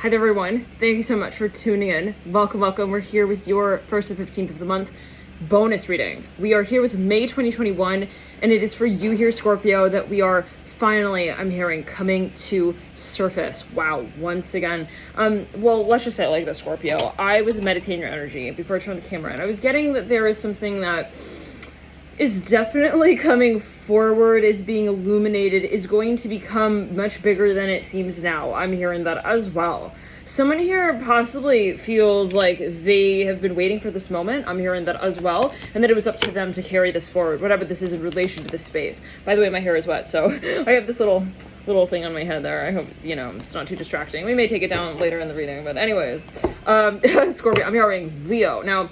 Hi there, everyone. Thank you so much for tuning in. Welcome. We're here with your 1st to 15th of the month bonus reading. We are here with May 2021, and it is for you here, Scorpio, that we are finally, I'm hearing, coming to surface. Wow, once again. Well, let's just say it like this, Scorpio. I was meditating your energy before I turned the camera, and I was getting that there is something that is definitely coming forward, is being illuminated, is going to become much bigger than it seems now. I'm hearing that as well. Someone here possibly feels like they have been waiting for this moment. I'm hearing that as well. And that it was up to them to carry this forward, whatever this is in relation to this space. By the way, my hair is wet, so I have this little thing on my head there. I hope, it's not too distracting. We may take it down later in the reading, but anyways. Scorpio, I'm hearing Leo. Now,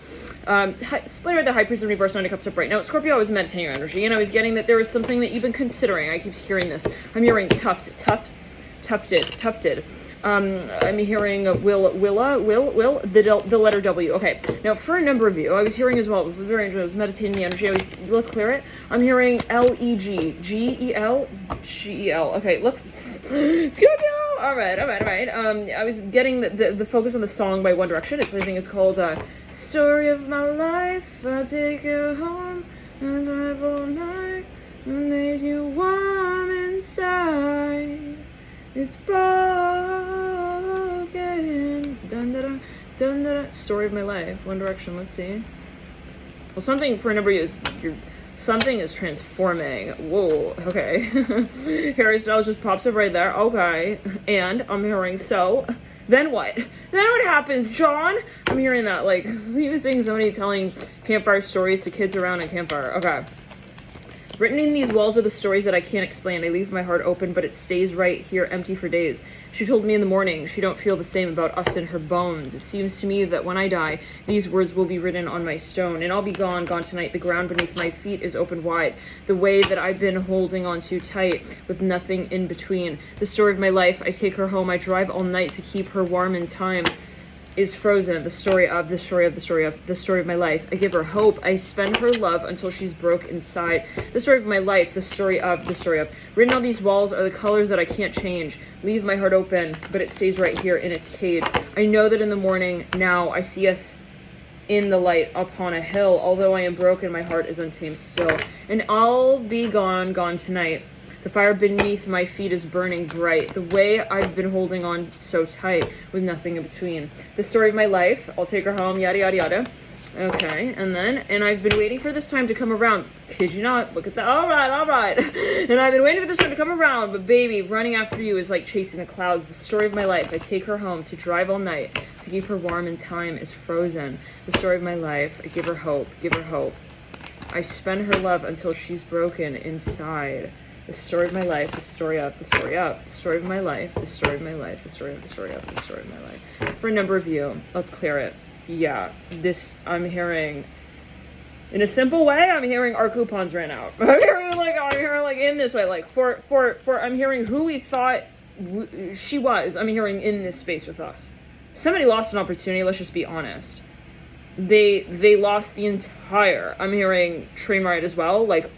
split with the High Priest in reverse, 9 of Cups upright. Now, Scorpio, I was meditating your energy, and I was getting that there is something that you've been considering. I keep hearing this. I'm hearing tufted. I'm hearing the letter W. Okay. Now, for a number of you, I was hearing as well. It was very interesting. I was meditating the energy. Let's clear it. I'm hearing Legel, Gel. Okay, let's Scorpio. All right. I was getting the focus on the song by One Direction. I think it's called "Story of My Life." I'll take you home and drive all night and make you warm inside. It's broken. Dun da da dun da da. Story of my life. One Direction. Let's see. Well, something for a number of you is something is transforming. Whoa. Okay. Harry Styles just pops up right there. Okay. And I'm hearing so. Then what? Then what happens, John? I'm hearing that. Like, even seeing somebody telling campfire stories to kids around a campfire. Okay. Written in these walls are the stories that I can't explain. I leave my heart open, but it stays right here empty for days. She told me in the morning she don't feel the same about us in her bones. It seems to me that when I die, these words will be written on my stone. And I'll be gone tonight. The ground beneath my feet is open wide. The way that I've been holding on too tight with nothing in between. The story of my life, I take her home. I drive all night to keep her warm in time. Is frozen. The story of my life. I give her hope. I spend her love until she's broke inside. The story of my life. The story of. Written on these walls are the colors that I can't change. Leave my heart open, but it stays right here in its cage. I know that in the morning now I see us in the light upon a hill. Although I am broken, my heart is untamed still. And I'll be gone tonight. The fire beneath my feet is burning bright. The way I've been holding on so tight with nothing in between. The story of my life. I'll take her home, yada, yada, yada. Okay, and I've been waiting for this time to come around. Kid you not, look at that. All right. And I've been waiting for this time to come around, but baby, running after you is like chasing the clouds. The story of my life. I take her home to drive all night to keep her warm in time is frozen. The story of my life. I give her hope. I spend her love until she's broken inside. The story of my life, the story of my life, the story of my life. For a number of you, let's clear it. Yeah, this, I'm hearing, in a simple way, I'm hearing our coupons ran out. I'm hearing in this way, like for I'm hearing who we thought she was. I'm hearing in this space with us. Somebody lost an opportunity, let's just be honest. They lost the entire, I'm hearing train ride as well, like,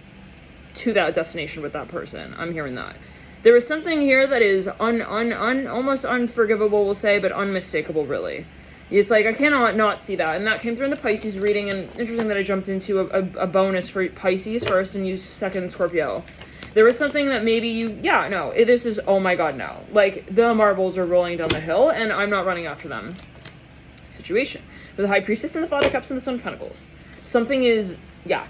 to that destination with that person. I'm hearing that. There is something here that is almost unforgivable, we'll say, but unmistakable, really. It's like, I cannot not see that. And that came through in the Pisces reading, and interesting that I jumped into a bonus for Pisces first and you second Scorpio. There was something that maybe this is, oh my god, no. Like, the marbles are rolling down the hill, and I'm not running after them. Situation. With the High Priestess and the Father of Cups and the Son of Pentacles. Something is... Yeah,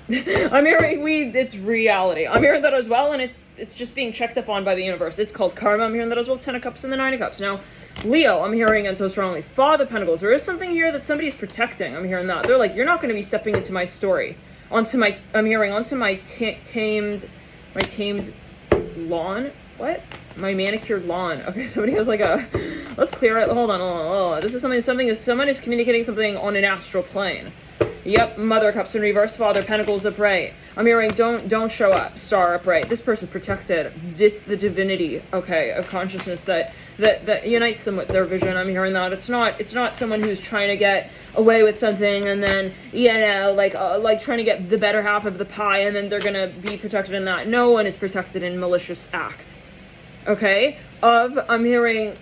I'm hearing it's reality. I'm hearing that as well, and it's just being checked up on by the universe. It's called karma. I'm hearing that as well. 10 of Cups and the 9 of Cups. Now, Leo, I'm hearing, and so strongly, Father of Pentacles. There is something here that somebody's protecting. I'm hearing that. They're like, you're not going to be stepping into my story. Onto my tamed lawn. What? My manicured lawn. Okay, somebody has like let's clear it. Hold on. This is someone is communicating something on an astral plane. Yep, Mother of Cups in reverse, Father Pentacles upright. I'm hearing don't show up, Star upright. This person protected. It's the divinity, okay, of consciousness that unites them with their vision. I'm hearing that. It's not someone who's trying to get away with something and then, like trying to get the better half of the pie and then they're gonna be protected in that. No one is protected in malicious act. Okay? I'm hearing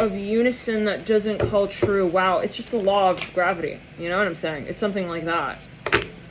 of unison that doesn't call true. Wow, it's just the law of gravity. You know what I'm saying? It's something like that.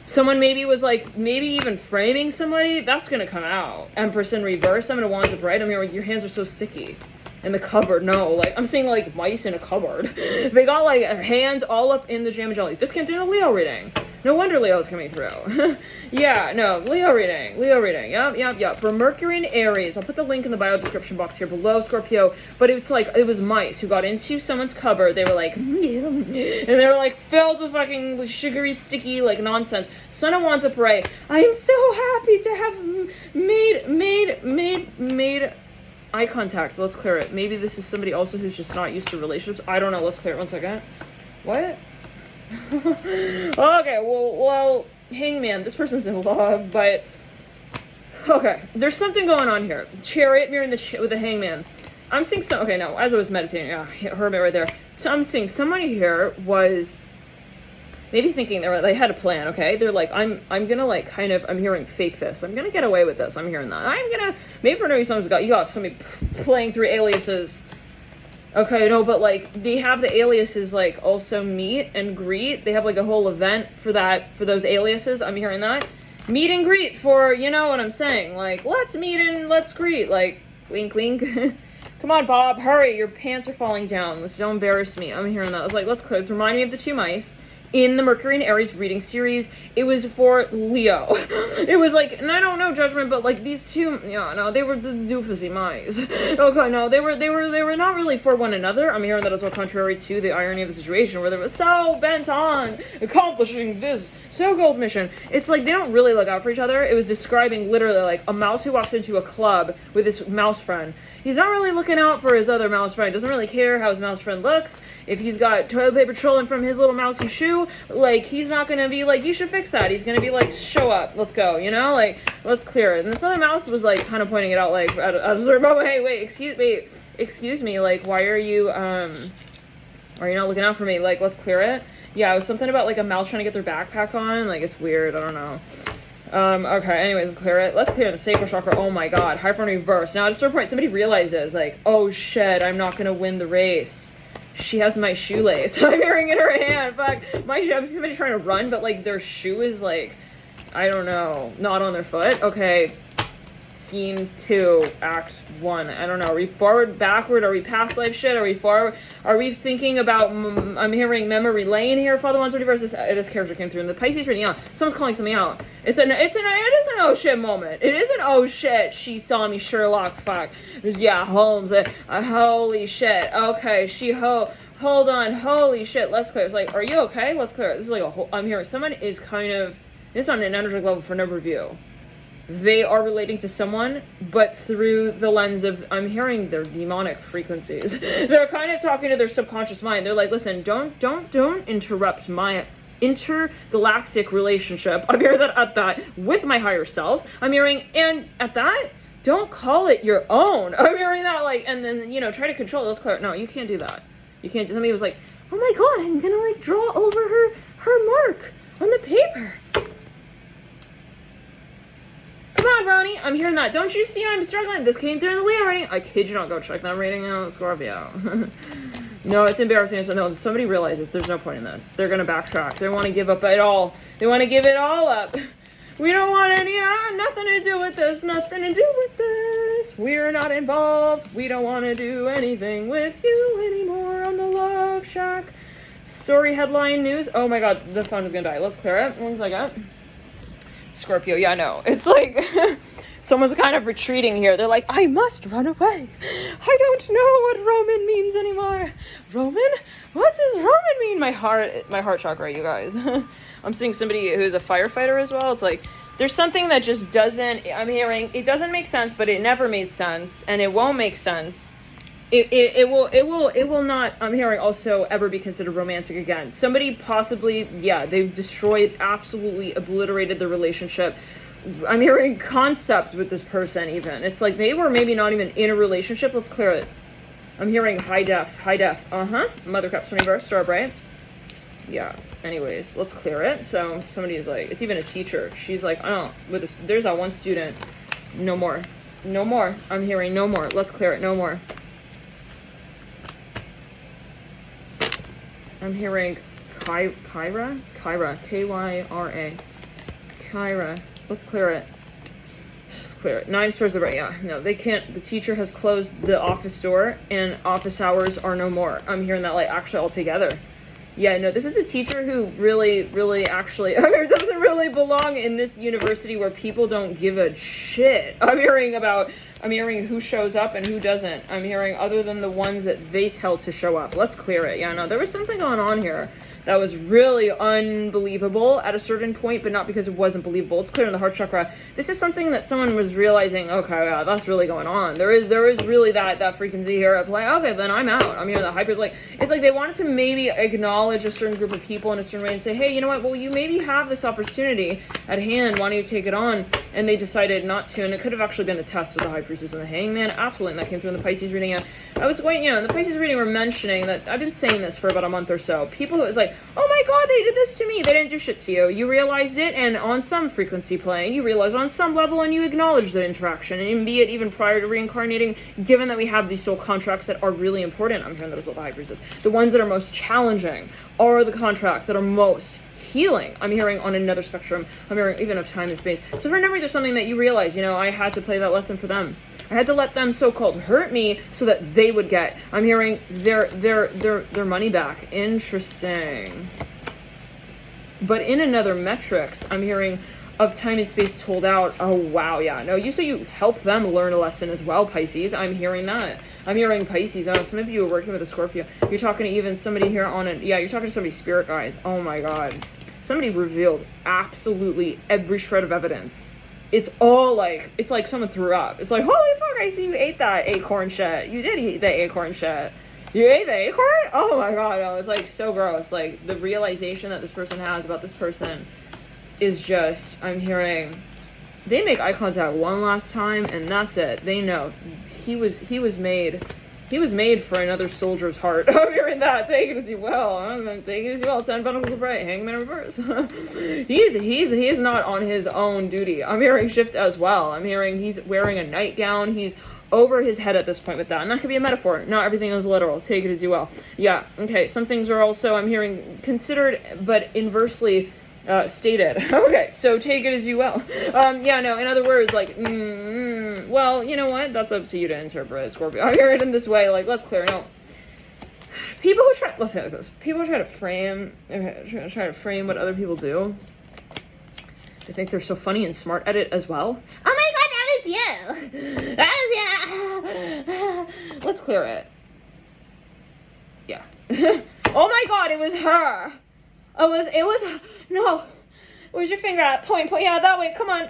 Someone maybe was like, maybe even framing somebody, that's gonna come out. Empress in reverse, I'm gonna wands upright. I mean, like, your hands are so sticky. In the cupboard, no. Like, I'm seeing, like, mice in a cupboard. They got, like, hands all up in the jam and jelly. This came through a Leo reading. No wonder Leo's coming through. Yeah, no, Leo reading. Yep. For Mercury and Aries, I'll put the link in the bio description box here below, Scorpio. But it's like, it was mice who got into someone's cupboard. They were like, and they were like filled with fucking sugary, sticky, like, nonsense. Sun of Wands upright. I am so happy to have made eye contact. Let's clear it. Maybe this is somebody also who's just not used to relationships. I don't know. Let's clear it. 1 second. What? Okay, well, Hangman. This person's in love, but okay. There's something going on here. Chariot mirroring with the Hangman. I'm seeing some. Okay, no. As I was meditating, yeah, hermit right there. So I'm seeing somebody here was maybe thinking they had a plan, okay? They're like, I'm gonna like kind of, I'm hearing fake this. I'm gonna get away with this. I'm hearing that. I'm gonna, maybe for no reason you got somebody playing through aliases. Okay, no, but like, they have the aliases like also meet and greet. They have like a whole event for that, for those aliases. I'm hearing that. Meet and greet for, you know what I'm saying? Like, let's meet and let's greet. Like, wink, wink. Come on, Bob, hurry. Your pants are falling down. Don't embarrass me. I'm hearing that. I was like, let's close. Remind me of the 2 mice. In the Mercury and Aries reading series, it was for Leo. It was like, and I don't know judgment, but like these two, yeah, no, they were the doofusy mice. Okay, no, they were not really for one another. I'm hearing that as well, contrary to the irony of the situation, where they were so bent on accomplishing this so-called mission. It's like they don't really look out for each other. It was describing literally like a mouse who walks into a club with his mouse friend. He's not really looking out for his other mouse friend. Doesn't really care how his mouse friend looks. If he's got toilet paper trolling from his little mousy shoe, like, he's not gonna be like, you should fix that. He's gonna be like, show up, let's go, you know? Like, let's clear it. And this other mouse was like, kind of pointing it out, like, at a certain moment, hey, wait, excuse me, like, why are you not looking out for me? Like, let's clear it. Yeah, it was something about like a mouse trying to get their backpack on. Like, it's weird, I don't know. Okay, anyways, let's clear it. Let's clear the sacral chakra. Oh my god, high front reverse. Now, at a certain point, somebody realizes, like, oh shit, I'm not gonna win the race. She has my shoelace. I'm hearing in her hand. Fuck. I'm seeing somebody trying to run, but, like, their shoe is, like, I don't know, not on their foot. Okay. Scene 2, Act 1. I don't know. Are we forward, backward? Are we past life shit? Are we forward? Are we thinking about, I'm hearing memory lane here? Father Wands reverse. This character came through in the Pisces reading. Yeah, someone's calling something out. It is an oh shit moment. It is an oh shit. She saw me, Sherlock. Fuck. Yeah, Holmes. Holy shit. Okay, hold on. Holy shit. Let's clear. It's like, are you okay? Let's clear. This is like a whole, I'm hearing someone is kind of, it's on an energetic level for number review. They are relating to someone, but through the lens of, I'm hearing their demonic frequencies. They're kind of talking to their subconscious mind. They're like, listen, don't interrupt my intergalactic relationship. I'm hearing that at that with my higher self. I'm hearing, and at that, don't call it your own. I'm hearing that, like, and then, you know, try to control it. Let's clear it. No, you can't do that. You can't. Somebody was like, oh my god, I'm gonna like draw over her mark on the paper. Come on, Ronnie. I'm hearing that. Don't you see I'm struggling? This came through in the Leo reading. I kid you not. Go check that reading out, Scorpio. No, it's embarrassing. So no, somebody realizes there's no point in this. They're going to backtrack. They want to give up it all. They want to give it all up. We don't want nothing to do with this. Nothing to do with this. We're not involved. We don't want to do anything with you anymore on the Love Shack. Story headline news. Oh my god, this phone is going to die. Let's clear it. 1 second. Scorpio, yeah, no. It's like someone's kind of retreating here. They're like, I must run away. I don't know what Roman means anymore. Roman? What does Roman mean? My heart chakra, you guys. I'm seeing somebody who's a firefighter as well. It's like there's something that just doesn't, I'm hearing, it doesn't make sense, but it never made sense, and it won't make sense. It will not, I'm hearing, also ever be considered romantic again. Somebody possibly, yeah, they've destroyed, absolutely obliterated the relationship. I'm hearing concept with this person even. It's like they were maybe not even in a relationship. Let's clear it. I'm hearing high def. Mother Cups reverse, star bright. Yeah, anyways, let's clear it. So somebody's like, it's even a teacher. She's like, oh, with this, there's that one student. No more. I'm hearing no more. Let's clear it. No more. I'm hearing Kyra, Kyra. Kyra. Let's clear it. Let's clear it. 9 stars of right. Yeah, no, they can't. The teacher has closed the office door and office hours are no more. I'm hearing that, like, actually altogether. Yeah, no, this is a teacher who really actually doesn't really belong in this university where people don't give a shit. I'm hearing who shows up and who doesn't. I'm hearing other than the ones that they tell to show up. Let's clear it. Yeah, no, there was something going on here that was really unbelievable at a certain point, but not because it wasn't believable. It's clear in the heart chakra. This is something that someone was realizing, okay, yeah, that's really going on. There is really that frequency here of like, okay, then I'm out. I'm hearing the hypers, like, it's like they wanted to maybe acknowledge a certain group of people in a certain way and say, hey, you know what, well, you maybe have this opportunity at hand, why don't you take it on? And they decided not to, and it could have actually been a test with the high priestess and the hangman, absolutely, and that came through in the Pisces reading. I was going, in the Pisces reading we're mentioning that, I've been saying this for about a month or so, people who, it's like, oh my god, they did this to me, they didn't do shit to you. You realized it, and on some frequency plane, you realized on some level, and you acknowledge the interaction, and be it even prior to reincarnating, given that we have these soul contracts that are really important. I'm hearing that as well, the high priestess. The ones that are most challenging are the contracts that are most healing. I'm hearing on another spectrum. I'm hearing even of time and space. So for a number, there's something that you realize, I had to play that lesson for them. I had to let them so-called hurt me so that they would get. I'm hearing their money back. Interesting. But in another metrics, I'm hearing of time and space told out. Oh, wow, yeah. No, you help them learn a lesson as well, Pisces. I'm hearing that. I'm hearing Pisces. Oh, some of you are working with a Scorpio. You're talking to even somebody here on it. Yeah, you're talking to somebody spirit guys. Oh, my God. Somebody revealed absolutely every shred of evidence. It's all like, it's like someone threw up. It's like, holy fuck, I see you ate that acorn shit. You did eat the acorn shit. You ate the acorn? Oh my god, no, it's like so gross. Like the realization that this person has about this person is just, I'm hearing, they make eye contact one last time and that's it. They know he was made for another soldier's heart. I'm hearing that. Take it as you will. Take it as you will. 10 Pentacles of Bright. Hangman in reverse. He's not on his own duty. I'm hearing shift as well. I'm hearing he's wearing a nightgown. He's over his head at this point with that. And that could be a metaphor. Not everything is literal. Take it as you will. Yeah. Okay. Some things are also, I'm hearing, considered, but inversely stated. Okay, so take it as you will. Yeah, no, in other words, like, well, you know what? That's up to you to interpret, Scorpio. I hear it in this way, like, let's clear it out. People who try, let's see how it goes. People try to frame what other people do. They think they're so funny and smart at it as well. Oh my god, that was you! That was you! Let's clear it. Yeah. Oh my god, it was her! It was, no. Where's your finger at? Point, yeah, that way, come on.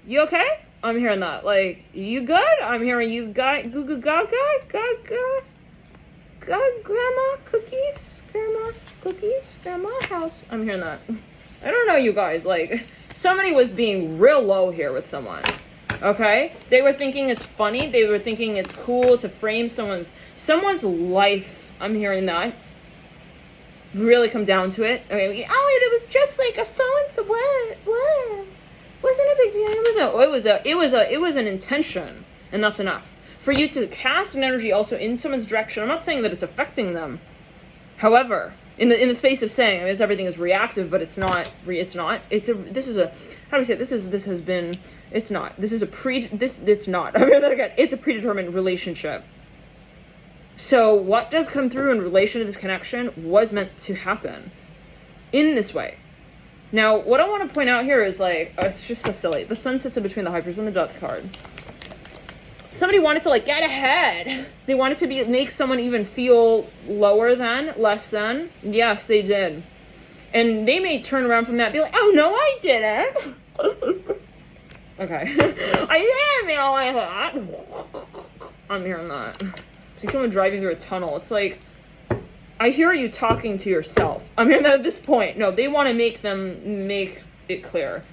You okay? I'm hearing that. Like, you good? I'm hearing you got grandma cookies, grandma house. I'm hearing that. I don't know, you guys, like, somebody was being real low here with someone. Okay? They were thinking it's funny. They were thinking it's cool to frame someone's life. I'm hearing that. Really come down to it. Okay. Oh, it was just like a so-and-so. What? Wasn't a big deal. It was an intention. And that's enough. For you to cast an energy also in someone's direction. I'm not saying that it's affecting them. However, in the space of saying, everything is reactive, but it's not. It's not. It's a predetermined relationship. So what does come through in relation to this connection was meant to happen in this way. Now, what I want to point out here is like, it's just so silly. The sun sits in between the hypers and the death card. Somebody wanted to like get ahead. They wanted to make someone even feel lower than, less than. Yes, they did. And they may turn around from that and be like, oh no, I didn't. Okay. I didn't mean all like that. I'm hearing that. It's like someone driving through a tunnel. It's like, I hear you talking to yourself. I'm hearing that at this point. No, they want to make it clear.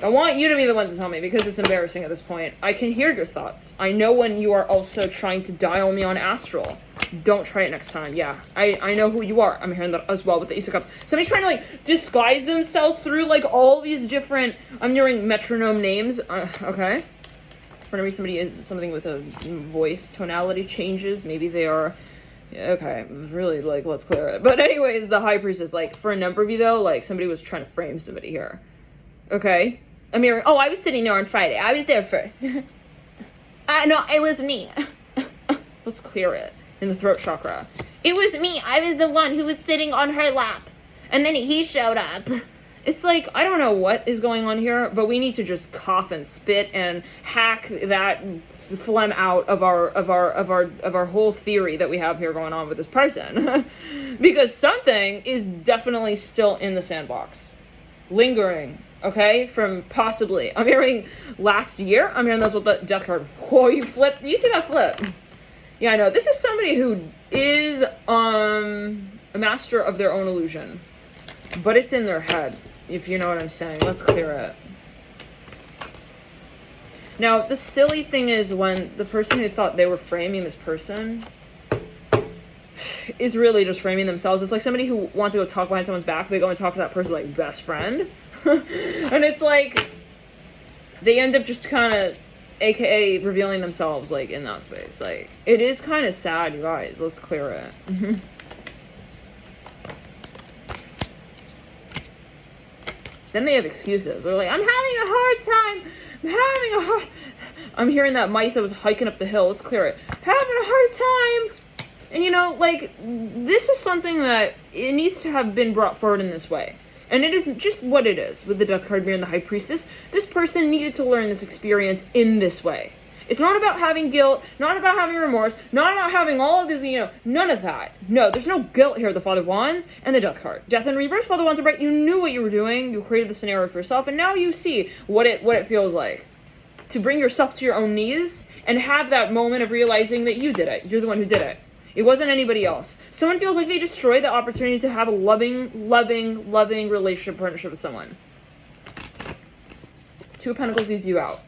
I want you to be the ones to tell me because it's embarrassing at this point. I can hear your thoughts. I know when you are also trying to dial me on Astral. Don't try it next time. Yeah, I know who you are. I'm hearing that as well with the Ace of Cups. Somebody's trying to like disguise themselves through like all these different, I'm hearing metronome names. Okay. For some reason, somebody is something with a voice tonality changes. Maybe they are, okay, really, like, let's clear it. But anyways, the High Priestess, like, for a number of you, though, like, somebody was trying to frame somebody here. Okay? I'm hearing, oh, I was sitting there on Friday. I was there first. No, it was me. Let's clear it. In the throat chakra. It was me. I was the one who was sitting on her lap. And then he showed up. It's like, I don't know what is going on here, but we need to just cough and spit and hack that phlegm out of our whole theory that we have here going on with this person. Because something is definitely still in the sandbox. Lingering, okay? From possibly, I'm hearing last year, I'm hearing that's what the death card. Whoa, you flipped, you see that flip? Yeah, I know. This is somebody who is a master of their own illusion. But it's in their head, if you know what I'm saying. Let's clear it. Now, the silly thing is when the person who thought they were framing this person is really just framing themselves. It's like somebody who wants to go talk behind someone's back. They go and talk to that person's, like, best friend. And it's like, they end up just kind of, AKA, revealing themselves, like, in that space. Like, it is kind of sad, you guys. Let's clear it. Then they have excuses. They're like, I'm having a hard time. I'm hearing that mice that was hiking up the hill. Let's clear it. Having a hard time. And you know, like, this is something that it needs to have been brought forward in this way. And it is just what it is with the Death card being the High Priestess. This person needed to learn this experience in this way. It's not about having guilt, not about having remorse, not about having all of this, you know, none of that. No, there's no guilt here, the Father of Wands and the Death card. Death in reverse, Father of Wands are bright. You knew what you were doing. You created the scenario for yourself, and now you see what it feels like to bring yourself to your own knees and have that moment of realizing that you did it. You're the one who did it. It wasn't anybody else. Someone feels like they destroyed the opportunity to have a loving relationship, partnership with someone. Two of Pentacles leads you out.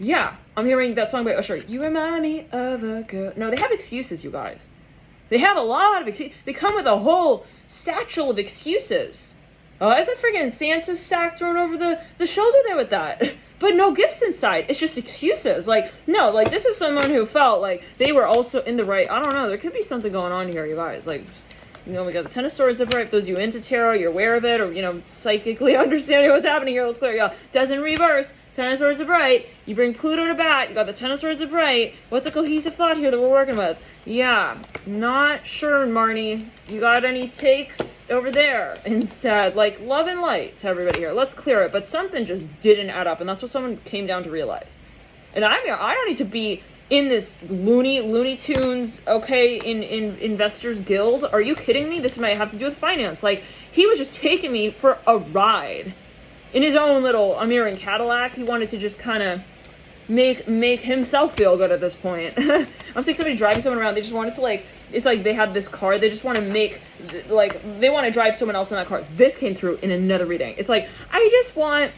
Yeah, I'm hearing that song by Usher. You remind me of a girl. No, they have excuses, you guys. They have a lot of excuses. They come with a whole satchel of excuses. Oh, that's a friggin' Santa sack thrown over the shoulder there with that. But no gifts inside. It's just excuses. Like, no, like, this is someone who felt like they were also in the right. I don't know. There could be something going on here, you guys. Like, you know, we got the Ten of Swords up right. For those of you into tarot, you're aware of it, or, you know, psychically understanding what's happening here. Let's clear, y'all. Death in reverse. Ten of Swords are bright. You bring Pluto to bat. You got the Ten of Swords are bright. What's a cohesive thought here that we're working with? Yeah, not sure, Marnie. You got any takes over there instead? Like, love and light to everybody here. Let's clear it. But something just didn't add up, and that's what someone came down to realize. And I don't need to be in this Looney Tunes, okay, in Investors Guild. Are you kidding me? This might have to do with finance. Like, he was just taking me for a ride. In his own little, I'm hearing Cadillac, he wanted to just kind of make himself feel good at this point. I'm seeing somebody driving someone around. They just wanted to, like, it's like they have this car. They just want to make, like, they want to drive someone else in that car. This came through in another reading. It's like, I just want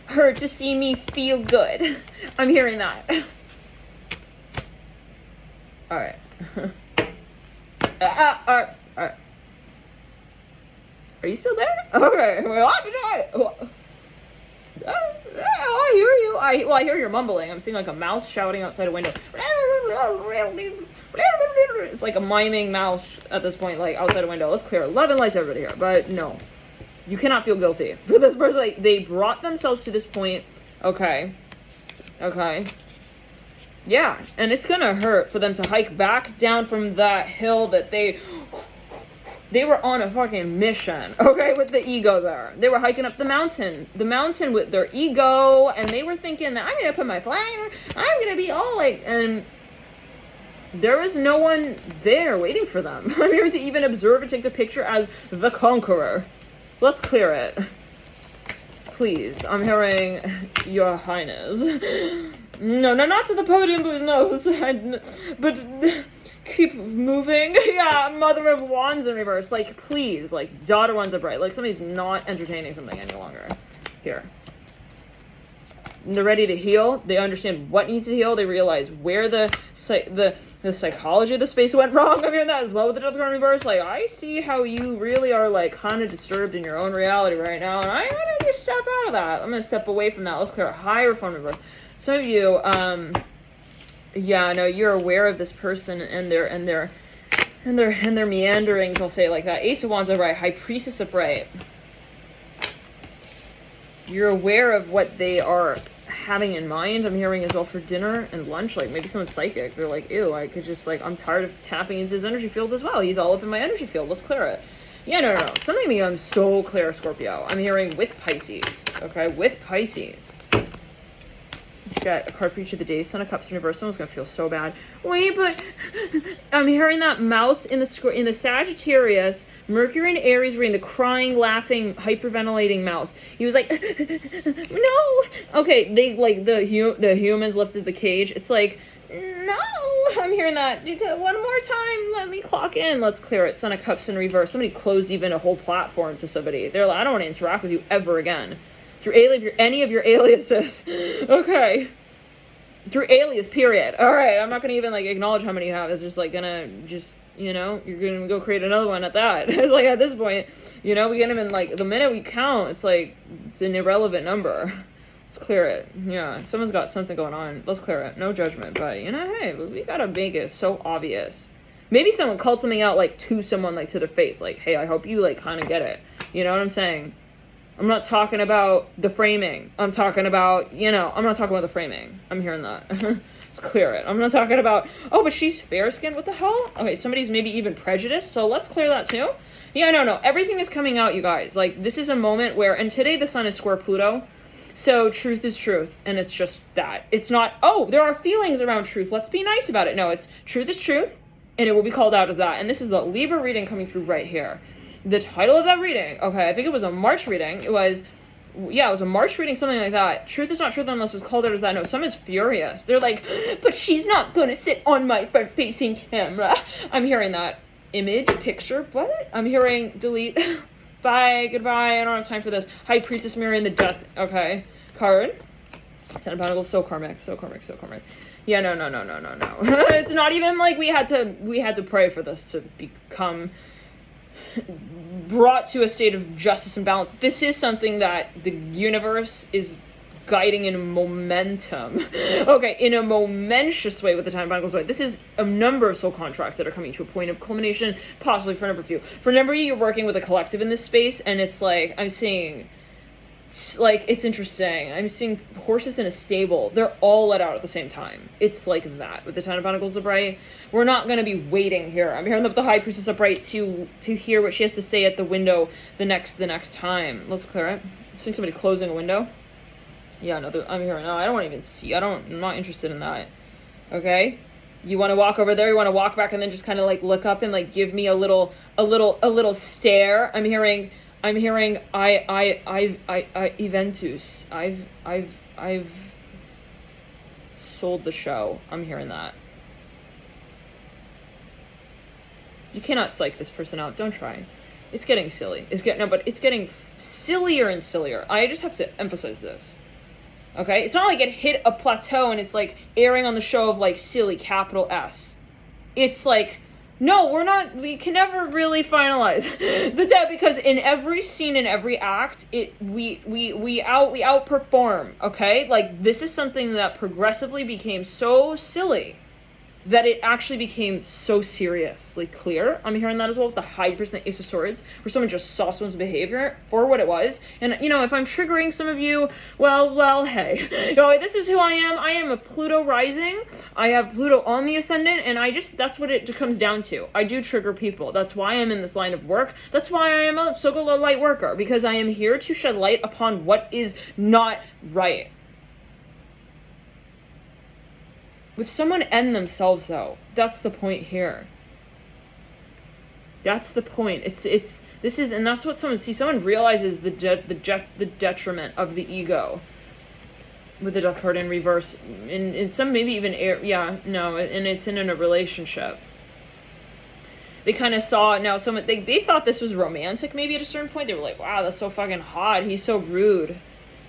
her to see me feel good. I'm hearing that. All right. All right. Are you still there? Okay. Well, I hear you. I hear your mumbling. I'm seeing like a mouse shouting outside a window. It's like a miming mouse at this point, like outside a window. Let's clear. Love and lights everybody here. But no, you cannot feel guilty for this person. Like, they brought themselves to this point. Okay. Yeah, and it's gonna hurt for them to hike back down from that hill that they were on a fucking mission, okay, with the ego there. They were hiking up the mountain with their ego, and they were thinking, I'm gonna put my flag, I'm gonna be all like, and there was no one there waiting for them. I'm here to even observe and take the picture as the conqueror. Let's clear it. Please, I'm hearing Your Highness. No, not to the podium, please, no. But keep moving. Yeah, Mother of Wands in reverse. Like, please, like, Daughter Wands are bright. Like, somebody's not entertaining something any longer. Here. And they're ready to heal. They understand what needs to heal. They realize where the psychology of the space went wrong. I'm hearing that as well with the Death card in reverse. Like, I see how you really are, like, kind of disturbed in your own reality right now, and I'm gonna just step out of that. I'm gonna step away from that. Let's clear a higher phone reverse. Some of you, yeah, no, you're aware of this person and their meanderings, I'll say it like that. Ace of Wands upright, High Priestess upright. You're aware of what they are having in mind. I'm hearing as well for dinner and lunch. Like maybe someone's psychic. They're like, ew, I could just like, I'm tired of tapping into his energy field as well. He's all up in my energy field. Let's clear it. Yeah, no. Something becomes so clear, Scorpio. I'm hearing with Pisces. Okay, with Pisces. He's got a card for each of the days. Son of Cups in reverse. Someone's gonna feel so bad. Wait, but I'm hearing that mouse in the Sagittarius, Mercury and Aries reading, the crying, laughing, hyperventilating mouse. He was like, no. Okay, they like the humans lifted the cage. It's like, no. I'm hearing that. One more time. Let me clock in. Let's clear it. Son of Cups in reverse. Somebody closed even a whole platform to somebody. They're like, I don't want to interact with you ever again. Through any of your aliases. Okay. Through alias, period. Alright, I'm not gonna even like acknowledge how many you have. It's just like gonna just, you know, you're gonna go create another one at that. It's like at this point, you know, we can't even like, the minute we count, it's like, it's an irrelevant number. Let's clear it. Yeah, someone's got something going on. Let's clear it. No judgment, but you know, hey, we gotta make it so obvious. Maybe someone called something out like to someone, like to their face, like, hey, I hope you like kind of get it. You know what I'm saying? I'm not talking about the framing. I'm talking about, you know, I'm not talking about the framing. I'm hearing that. Let's clear it. I'm not talking about, oh, but she's fair-skinned. What the hell? Okay, somebody's maybe even prejudiced. So let's clear that too. Yeah, no. Everything is coming out, you guys. Like, this is a moment where, and today the sun is square Pluto. So truth is truth. And it's just that. It's not, oh, there are feelings around truth. Let's be nice about it. No, it's truth is truth. And it will be called out as that. And this is the Libra reading coming through right here. The title of that reading, okay, I think it was a March reading. It was a March reading, something like that. Truth is not truth unless it's called out as that. No, someone's furious. They're like, but she's not going to sit on my front-facing camera. I'm hearing that. Image, picture, what? I'm hearing delete. Bye, goodbye, I don't have time for this. High Priestess mirroring the death, okay. Card. Ten of Pentacles, so karmic. Yeah, no. It's not even like we had to pray for this to become brought to a state of justice and balance. This is something that the universe is guiding in momentum. Okay, in a momentous way with the Ten of Pentacles. This is a number of soul contracts that are coming to a point of culmination, possibly for a number of you. For a number of you, you're working with a collective in this space, and it's like, I'm seeing, it's interesting. I'm seeing horses in a stable. They're all let out at the same time. It's like that with the Ten of Pentacles upright. We're not going to be waiting here. I'm hearing the High Priestess upright to hear what she has to say at the window the next time. Let's clear it. I'm seeing somebody closing a window. Yeah, no, I'm hearing, no, I don't want to even see. I'm not interested in that. Okay? You want to walk over there, you want to walk back and then just kind of like look up and like give me a little stare. I'm hearing Eventus. I've sold the show. I'm hearing that. You cannot psych this person out. Don't try. It's getting silly. It's getting sillier and sillier. I just have to emphasize this. Okay? It's not like it hit a plateau and it's like airing on the show of like silly, capital S. It's like, no, we can never really finalize the debt, because in every scene, in every act, we outperform, okay? Like, this is something that progressively became so silly that it actually became so seriously clear. I'm hearing that as well with the High Priestess and the Ace of Swords, where someone just saw someone's behavior for what it was. And, you know, if I'm triggering some of you, well, hey. You know, this is who I am. I am a Pluto rising. I have Pluto on the ascendant, and that's what it comes down to. I do trigger people. That's why I'm in this line of work. That's why I am a so-called light worker, because I am here to shed light upon what is not right. With someone and themselves, though, that's the point here. That's the point. And that's what someone realizes the detriment of the ego with the Death card in reverse. In some, maybe even, and it's in a relationship. They kind of saw, now someone, they thought this was romantic maybe at a certain point. They were like, wow, that's so fucking hot. He's so rude.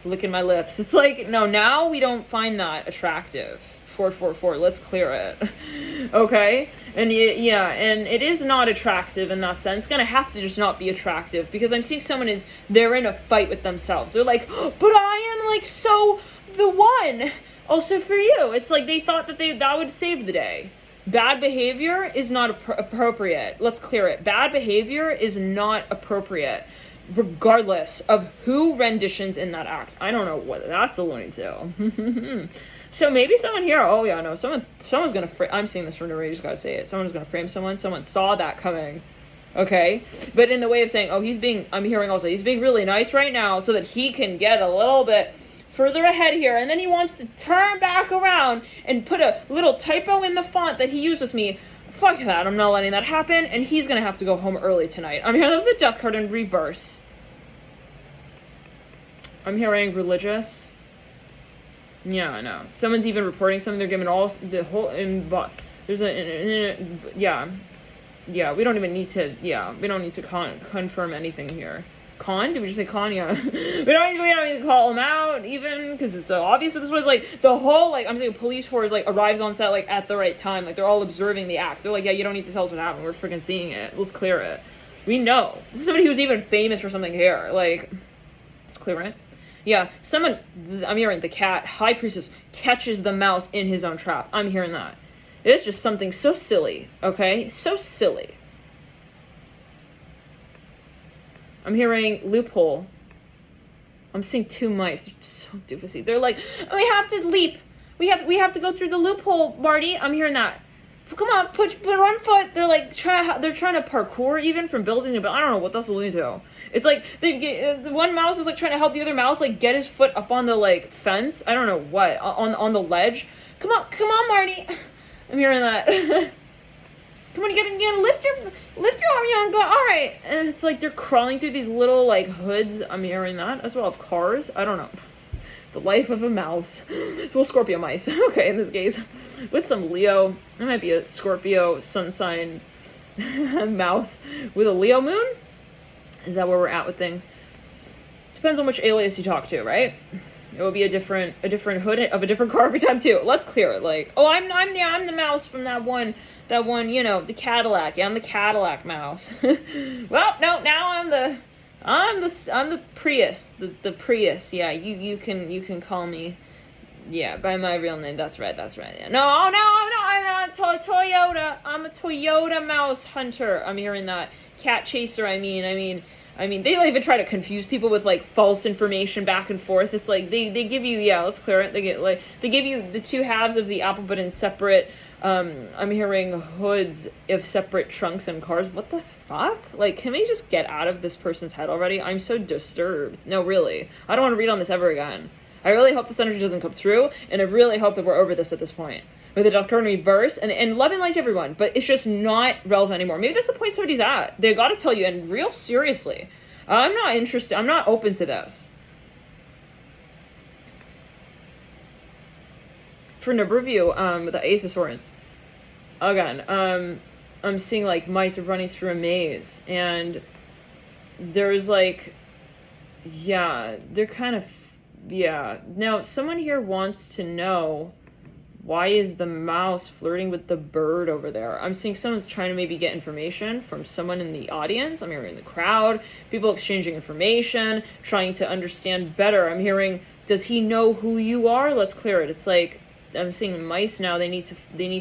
Licking my lips. It's like, no, now we don't find that attractive. 444, let's clear it. Okay? And and it is not attractive in that sense. It's gonna have to just not be attractive, because I'm seeing someone they're in a fight with themselves. They're like, but I am like so the one. Also for you, it's like they thought that that would save the day. Bad behavior is not appropriate. Let's clear it. Bad behavior is not appropriate, regardless of who renditions in that act. I don't know what that's alluding to. So maybe someone here, oh yeah, no, someone's gonna I'm seeing this from the radio, just gotta say it. Someone's gonna frame someone saw that coming. Okay? But in the way of saying, oh, I'm hearing also, he's being really nice right now so that he can get a little bit further ahead here, and then he wants to turn back around and put a little typo in the font that he used with me. Fuck that, I'm not letting that happen, and he's gonna have to go home early tonight. I'm hearing the death card in reverse. I'm hearing religious. Yeah, I know. Someone's even reporting something. They're giving all the whole there's yeah, we don't even need to. Yeah, we don't need to confirm anything here. Did we just say con? Yeah. we don't need to call them out even because it's so obvious that this was like the whole I'm saying police force arrives on set at the right time. They're all observing the act. They're like, yeah, you don't need to tell us what happened. We're freaking seeing it. Let's clear it. We know this is somebody who's even famous for something here. Let's clear it. Yeah, I'm hearing the cat, High Priestess, catches the mouse in his own trap. I'm hearing that. It's just something so silly, okay? So silly. I'm hearing loophole. I'm seeing two mice. They're so doofusy. They're like, we have to leap. We have to go through the loophole, Marty. I'm hearing that. Come on, put one foot. They're they're trying to parkour even from building to building. I don't know what that's alluding to. It's the one mouse is trying to help the other mouse get his foot up on the fence. I don't know what on the ledge. Come on, Marty. I'm hearing that. Come on, you gotta lift your arm, young guy. All right, and it's they're crawling through these little hoods. I'm hearing that as well of cars. I don't know. The life of a mouse. Well, Scorpio mice. Okay, in this case. With some Leo. It might be a Scorpio sun sign mouse with a Leo moon. Is that where we're at with things? Depends on which alias you talk to, right? It will be a different hood of a different car every time too. Let's clear it. Oh, I'm the mouse from that one, the Cadillac. Yeah, I'm the Cadillac mouse. Well, no, now I'm the Prius, the Prius. Yeah, you can call me, yeah, by my real name. That's right. Yeah. No, I'm a Toyota. I'm a Toyota mouse hunter. I'm hearing that. Cat chaser. I mean, they even try to confuse people with false information back and forth. It's they give you, yeah, let's clear it. They give you the two halves of the apple, but in separate. I'm hearing hoods of separate trunks and cars. What the fuck? Can we just get out of this person's head already? I'm so disturbed. No, really. I don't want to read on this ever again. I really hope this energy doesn't come through, and I really hope that we're over this at this point. With the death card in reverse, and love and light to everyone, but it's just not relevant anymore. Maybe that's the point somebody's at. They gotta tell you, and real seriously, I'm not interested. I'm not open to this. For number of you, with the Ace of Swords, again, I'm seeing mice running through a maze, and there's yeah, they're kind of, yeah. Now, someone here wants to know, why is the mouse flirting with the bird over there? I'm seeing someone's trying to maybe get information from someone in the audience. I'm hearing the crowd, people exchanging information, trying to understand better. I'm hearing, does he know who you are? Let's clear it. It's I'm seeing mice now. They need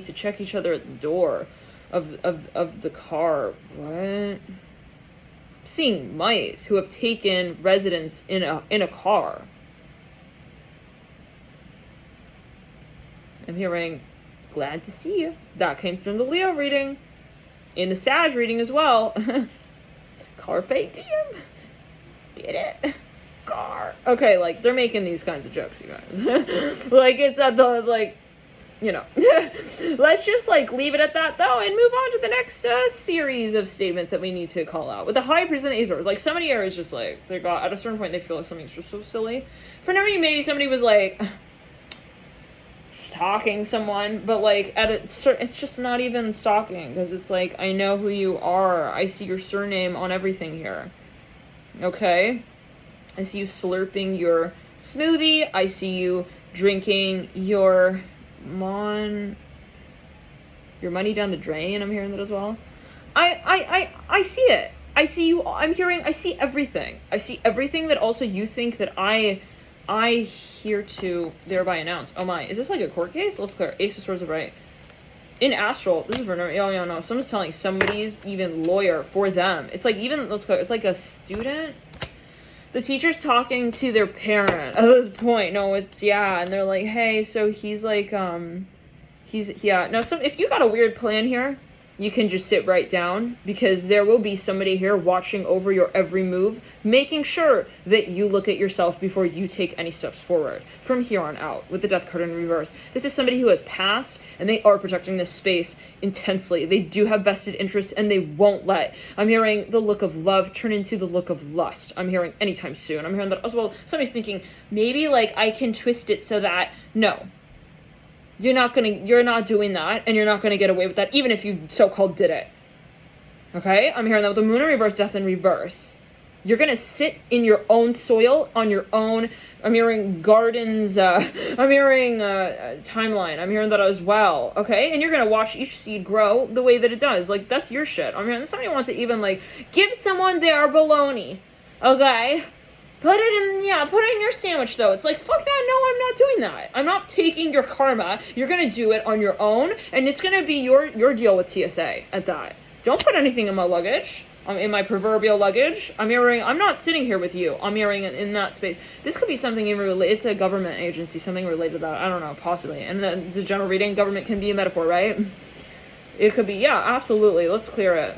to check each other at the door of the car. What? I'm seeing mice who have taken residence in a car. I'm hearing, glad to see you. That came from the Leo reading. In the Sag reading as well. Carpe diem. Get it? Car. Okay, they're making these kinds of jokes, you guys. Let's just, leave it at that, though, and move on to the next series of statements that we need to call out. With the High Priest and the Azores, so many areas just, they got, at a certain point, they feel something's just so silly. For number of you, maybe somebody was, stalking someone, but it's just not even stalking, because it's I know who you are. I see your surname on everything here. Okay? I see you slurping your smoothie. I see you drinking your money down the drain. I'm hearing that as well. I see it. I see you. I see everything. I see everything that also you think that I I here to thereby announce. Oh my, is this like a court case? Let's clear. Ace of Swords of right. In Astral, this is for no. Someone's telling somebody's even lawyer for them. It's like even, let's go. It's like a student. The teacher's talking to their parent at this point. No, it's, yeah. And they're like, hey, so he's like, yeah. No, so if you got a weird plan here, you can just sit right down, because there will be somebody here watching over your every move, making sure that you look at yourself before you take any steps forward from here on out with the Death card in reverse. This is somebody who has passed, and they are protecting this space intensely. They do have vested interests, and they won't let, I'm hearing the look of love turn into the look of lust. I'm hearing anytime soon. I'm hearing that as well. Somebody's thinking, maybe like I can twist it so that, no. You're not doing that, and you're not gonna get away with that, even if you so-called did it. Okay? I'm hearing that with the moon in reverse, death in reverse. You're gonna sit in your own soil, on your own, I'm hearing gardens, I'm hearing timeline, I'm hearing that as well, okay? And you're gonna watch each seed grow the way that it does. Like, that's your shit. I'm hearing that somebody wants to even, like, give someone their baloney, okay? Put it in your sandwich, though. It's like, fuck that, no, I'm not doing that. I'm not taking your karma. You're gonna do it on your own, and it's gonna be your deal with TSA at that. Don't put anything in my luggage. In my proverbial luggage. I'm not sitting here with you. I'm hearing in that space. This could be something even related. It's a government agency, something related to that. I don't know, possibly. And the general reading, government can be a metaphor, right? It could be, yeah, absolutely. Let's clear it.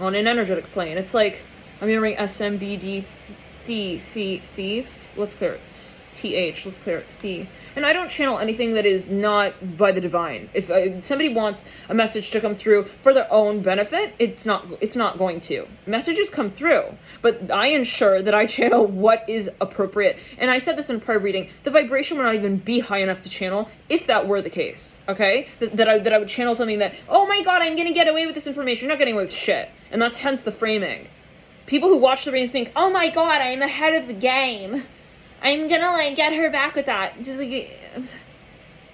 On an energetic plane. It's like, I'm hearing SMBD thief. Let's clear it. TH. Let's clear it. Thief. And I don't channel anything that is not by the divine. If somebody wants a message to come through for their own benefit, it's not going to. Messages come through, but I ensure that I channel what is appropriate. And I said this in a prior reading, the vibration would not even be high enough to channel if that were the case, okay? That I would channel something that, oh my god, I'm gonna get away with this information. You're not getting away with shit. And that's hence the framing. People who watch the reading think, oh my god, I'm ahead of the game. I'm gonna, like, get her back with that. Just, like,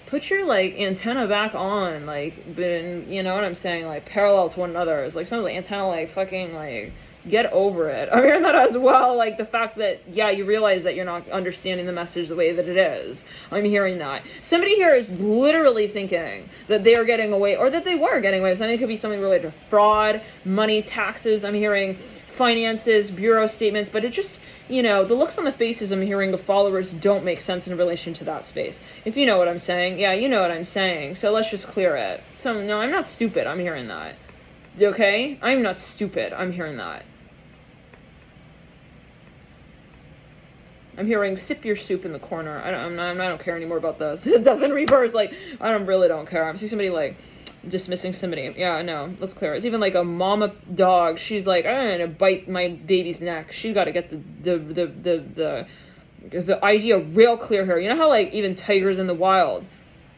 put your, like, antenna back on, like, you know what I'm saying, like, parallel to one another. It's like some of the antenna, like, fucking, like, get over it. I'm hearing that as well, like, the fact that, yeah, you realize that you're not understanding the message the way that it is. I'm hearing that. Somebody here is literally thinking that they are getting away, or that they were getting away. Something could be something related to fraud, money, taxes. I'm hearing finances, bureau statements, but it just, you know, the looks on the faces I'm hearing of followers don't make sense in relation to that space. If you know what I'm saying, yeah, you know what I'm saying, so let's just clear it. So, no, I'm not stupid, I'm hearing that. Okay? I'm not stupid, I'm hearing that. I'm hearing sip your soup in the corner. I don't care anymore about this. Death in reverse, like, I really don't care. I'm seeing somebody, like, dismissing somebody. Yeah, no, let's clear it. It's even like a mama dog. She's like, I'm gonna bite my baby's neck. She got to get the idea real clear here. You know how, like, even tigers in the wild,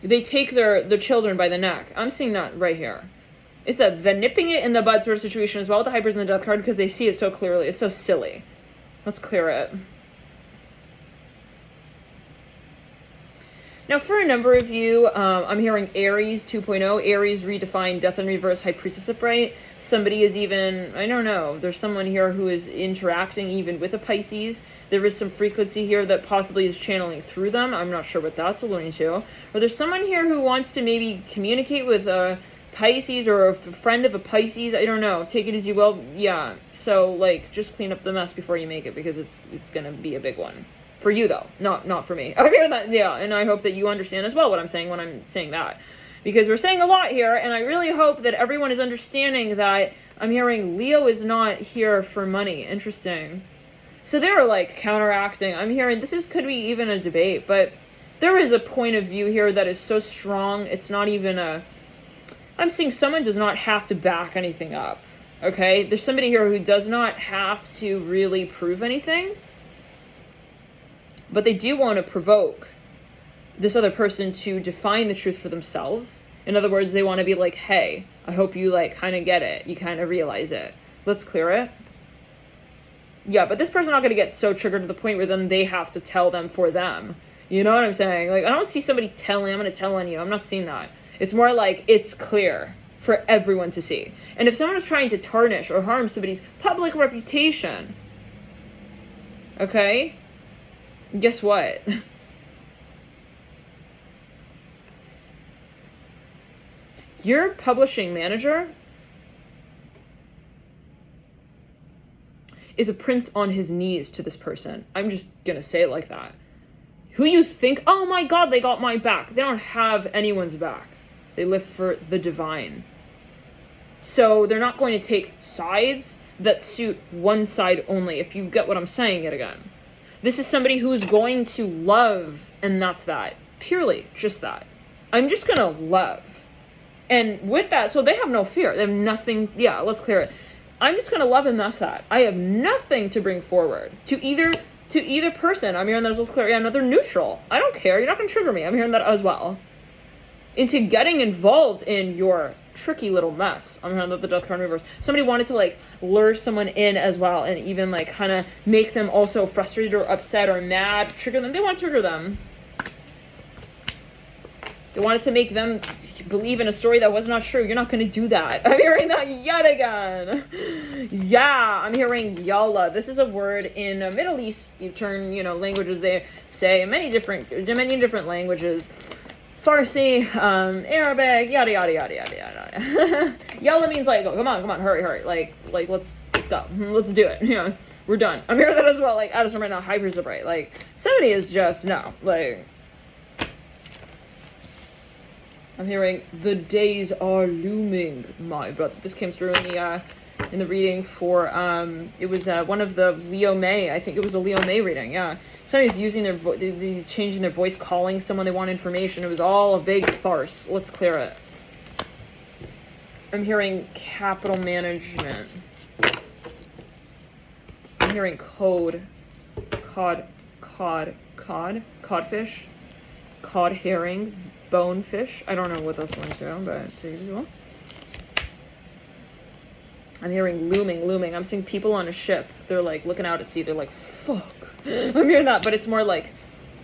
they take their children by the neck. I'm seeing that right here. It's the nipping it in the bud sort of situation as well with the hypers and the death card, because they see it so clearly. It's so silly. Let's clear it. Now, for a number of you, I'm hearing Aries 2.0. Aries redefined death in reverse, high priestess upright. Somebody is even, I don't know, there's someone here who is interacting even with a Pisces. There is some frequency here that possibly is channeling through them. I'm not sure what that's alluding to. Or there's someone here who wants to maybe communicate with a Pisces or a friend of a Pisces. I don't know. Take it as you will. Yeah. So, like, just clean up the mess before you make it, because it's going to be a big one. For you, though, not for me. I mean, yeah, and I hope that you understand as well what I'm saying when I'm saying that. Because we're saying a lot here, and I really hope that everyone is understanding that I'm hearing Leo is not here for money. Interesting. So they're, like, counteracting. I'm hearing could be even a debate, but there is a point of view here that is so strong, it's not even I'm seeing someone does not have to back anything up, okay? There's somebody here who does not have to really prove anything. But they do want to provoke this other person to define the truth for themselves. In other words, they want to be like, hey, I hope you, like, kind of get it. You kind of realize it. Let's clear it. Yeah, but this person's not going to get so triggered to the point where then they have to tell them for them. You know what I'm saying? Like, I don't see somebody telling, I'm going to tell on you. I'm not seeing that. It's more like it's clear for everyone to see. And if someone is trying to tarnish or harm somebody's public reputation, okay? guess what? Your publishing manager is a prince on his knees to this person. I'm just gonna say it like that. Who you think, oh my God, they got my back. They don't have anyone's back. They live for the divine. So they're not going to take sides that suit one side only, if you get what I'm saying yet again. This is somebody who's going to love, and that's that. Purely, just that. I'm just gonna love. And with that, so they have no fear. They have nothing, yeah, let's clear it. I'm just gonna love, and that's that. I have nothing to bring forward to either person. I'm hearing that as well clear. Yeah, no, they're neutral. I don't care. You're not gonna trigger me. I'm hearing that as well. Into getting involved in your tricky little mess. I'm hearing that the death card in reverse. Somebody wanted to like lure someone in as well, and even like kind of make them also frustrated or upset or mad, trigger them. They want to trigger them. They wanted to make them believe in a story that was not true. You're not going to do that. I'm hearing that yet again. Yeah, I'm hearing yalla. This is a word in Middle Eastern, languages. They say many different languages. Farsi, Arabic, yada yada yada yada yada. Yalla means like, oh, come on, hurry, like let's go, let's do it. Yeah, we're done. I'm hearing that as well. Like Addison right now, hypers are bright. Like 70 is just no. Like I'm hearing the days are looming, my brother. This came through in the reading for it was one of the Leo May. I think it was a Leo May reading. Yeah. Somebody's using their changing their voice, calling someone they want information. It was all a big farce. Let's clear it. I'm hearing capital management. I'm hearing codfish, cod herring, bonefish. I don't know what those ones are, but it's usual. I'm hearing looming. I'm seeing people on a ship. They're like looking out at sea. They're like, fuck. I'm hearing that, but it's more like,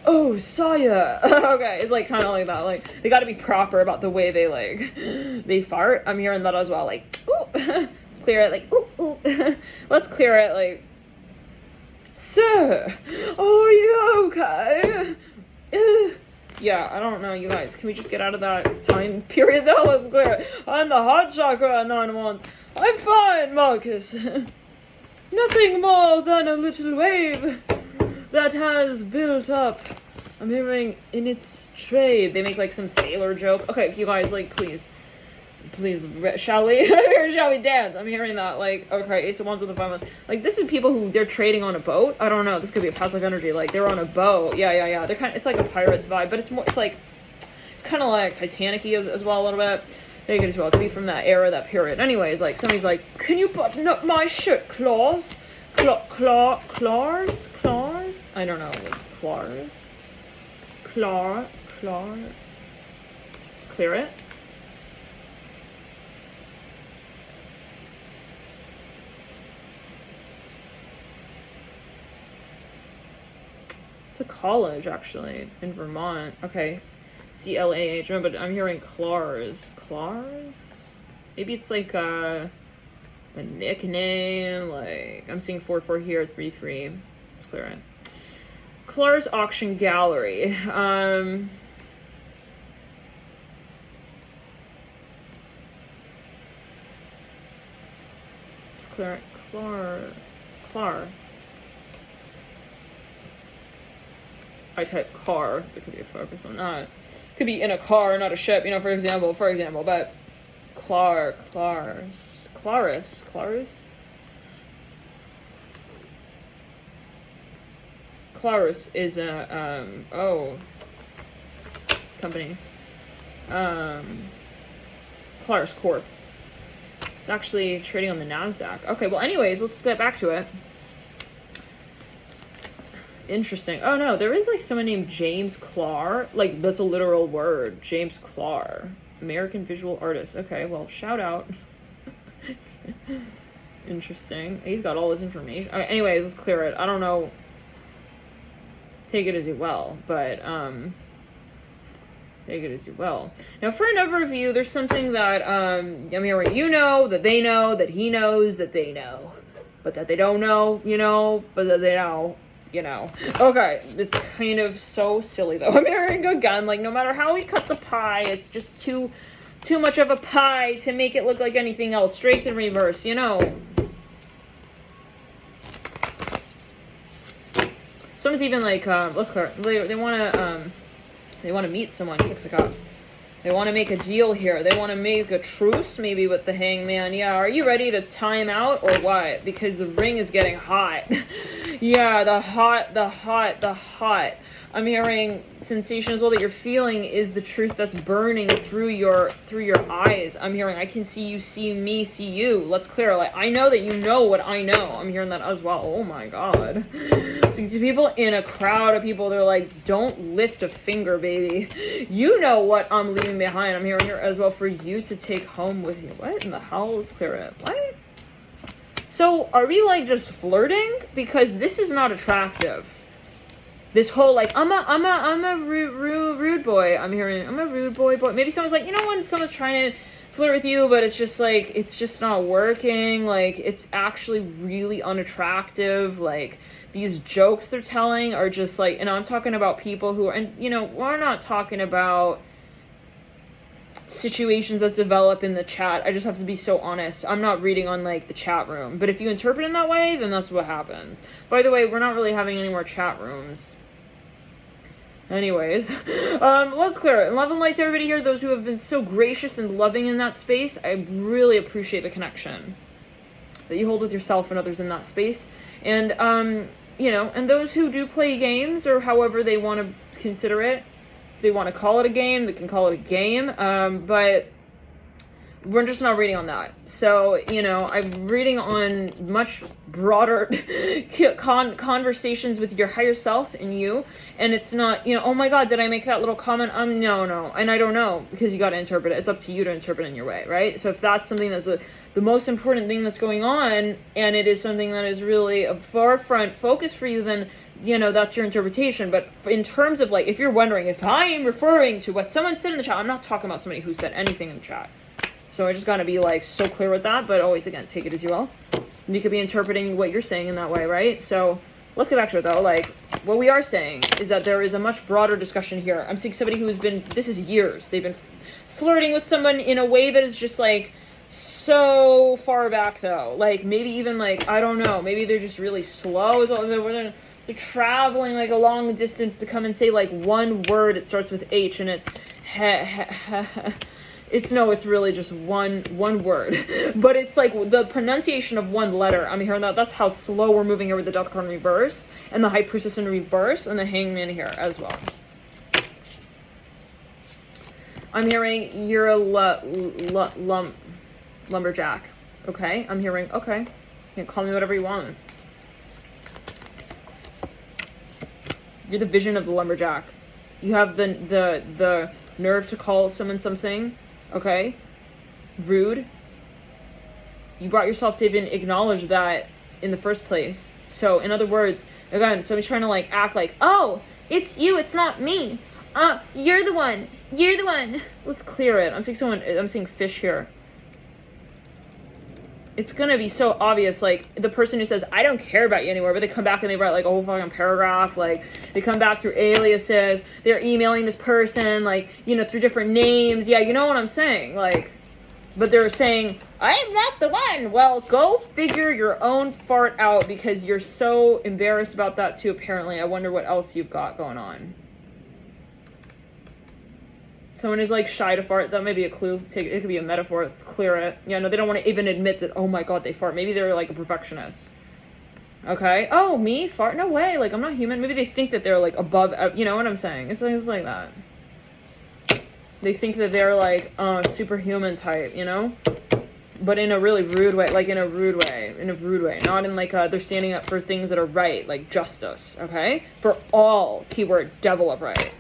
oh, Saya. Okay, it's like kind of like that. Like they got to be proper about the way they fart. I'm hearing that as well. Like, ooh, let's clear it. Like, ooh. Let's clear it. Like, sir, are you okay? Yeah, I don't know, you guys. Can we just get out of that time period though? Let's clear it. I'm the heart chakra at 9 wands. I'm fine, Marcus. Nothing more than a little wave that has built up. I'm hearing in its trade. They make like some sailor joke. Okay, you guys, like, please, shall we? Shall we dance? I'm hearing that, like, okay, Ace of Wands with the 5 months. Like, this is people who they're trading on a boat. I don't know. This could be a past life energy. Like, they're on a boat. Yeah. They're kind of, it's like a pirate's vibe, but it's more, it's kind of like Titanic-y as well a little bit. They could as well. It could be from that era, that period. Anyways, like, somebody's like, can you button up my shirt, claws? Claws? I don't know. Like, claws? Claw. Let's clear it. It's a college, actually, in Vermont. Okay. CLAH. No, but I'm hearing claws. Claws? Maybe it's like a nickname. Like, I'm seeing 4-4 here, 3-3. Let's clear it. Clar's Auction Gallery. Let's clear it. Clar. I type car. There could be a focus on that. Could be in a car, not a ship, for example, but Claris. Claris is a, company. Claris Corp. It's actually trading on the NASDAQ. Okay, well, anyways, let's get back to it. Interesting. Oh no, there is like someone named James Clar. Like, that's a literal word. James Clar. American visual artist. Okay, well, shout out. Interesting. He's got all this information. Okay, anyways, let's clear it. I don't know. Take it as you will, but take it as you will. Now, for a number of you, there's something that I'm hearing that they know, that he knows, that they know, but that they don't know, but that they know. you know. Okay, it's kind of so silly though. I'm hearing again, like no matter how we cut the pie, it's just too much of a pie to make it look like anything else. Straight and reverse, you know. Someone's even like, let's clear. They want to meet someone. 6 of Cups. They want to make a deal here. They want to make a truce maybe with the Hangman. Yeah, are you ready to time out or what? Because the ring is getting hot. Yeah, the hot. I'm hearing sensation as well that you're feeling is the truth that's burning through your eyes. I'm hearing I can see you, see me, see you. Let's clear. Like I know that you know what I know. I'm hearing that as well. Oh my God. So you see people in a crowd of people, they're like, don't lift a finger, baby. You know what I'm leaving behind. I'm hearing here as well for you to take home with you. What in the hell? Let's clear it. What? So are we like just flirting? Because this is not attractive. This whole like I'm a rude boy. I'm hearing I'm a rude boy. Maybe someone's like, you know, when someone's trying to flirt with you, but it's just like it's just not working. Like it's actually really unattractive. Like these jokes they're telling are just like, and I'm talking about people who are, and you know, we're not talking about situations that develop in the chat. I just have to be so honest. I'm not reading on like the chat room, but if you interpret in that way, then that's what happens. By the way, we're not really having any more chat rooms. Anyways, let's clear it. Love and light to everybody here, those who have been so gracious and loving in that space. I really appreciate the connection that you hold with yourself and others in that space. And, you know, and those who do play games or however they want to consider it, if they want to call it a game, they can call it a game. But we're just not reading on that. So, you know, I'm reading on much broader conversations with your higher self and you. And it's not, you know, oh my God, did I make that little comment? No. And I don't know, because you got to interpret it. It's up to you to interpret it in your way, right? So if that's something that's the most important thing that's going on, and it is something that is really a forefront focus for you, then, you know, that's your interpretation. But in terms of like, if you're wondering if I am referring to what someone said in the chat, I'm not talking about somebody who said anything in the chat. So I just got to be like so clear with that, but always again, take it as you will. You could be interpreting what you're saying in that way, right? So let's get back to it though. Like what we are saying is that there is a much broader discussion here. I'm seeing somebody who has been, this is years, they've been flirting with someone in a way that is just like so far back though. Like maybe even like, I don't know, maybe they're just really slow as well. They're traveling like a long distance to come and say like one word. It starts with H and it's it's really just one word, but it's like the pronunciation of one letter. I'm hearing that. That's how slow we're moving here with the Death card in reverse and the High Priestess in reverse and the Hangman here as well. I'm hearing you're a lumberjack. Okay, I'm hearing okay. You can call me whatever you want. You're the vision of the lumberjack. You have the nerve to call someone something. Okay, rude. You brought yourself to even acknowledge that in the first place. So in other words, again, somebody's trying to like act like, oh, it's you, it's not me. You're the one. Let's clear it. I'm seeing fish here. It's gonna be so obvious, like the person who says, I don't care about you anymore, but they come back and they write like a whole fucking paragraph, like they come back through aliases, they're emailing this person, like, you know, through different names. Yeah, you know what I'm saying? Like, but they're saying, I'm not the one. Well, go figure your own fart out because you're so embarrassed about that too, apparently. I wonder what else you've got going on. Someone is like shy to fart. That may be a clue. It could be a metaphor. Clear it. Yeah, no, they don't want to even admit that, oh my God, they fart. Maybe they're like a perfectionist. Okay. Oh, me? Fart? No way. Like, I'm not human. Maybe they think that they're like above, you know what I'm saying? It's like that. They think that they're like superhuman type, you know? But in a really rude way. Like in a rude way. Not in like they're standing up for things that are right. Like justice. Okay? For all, keyword, devil of right.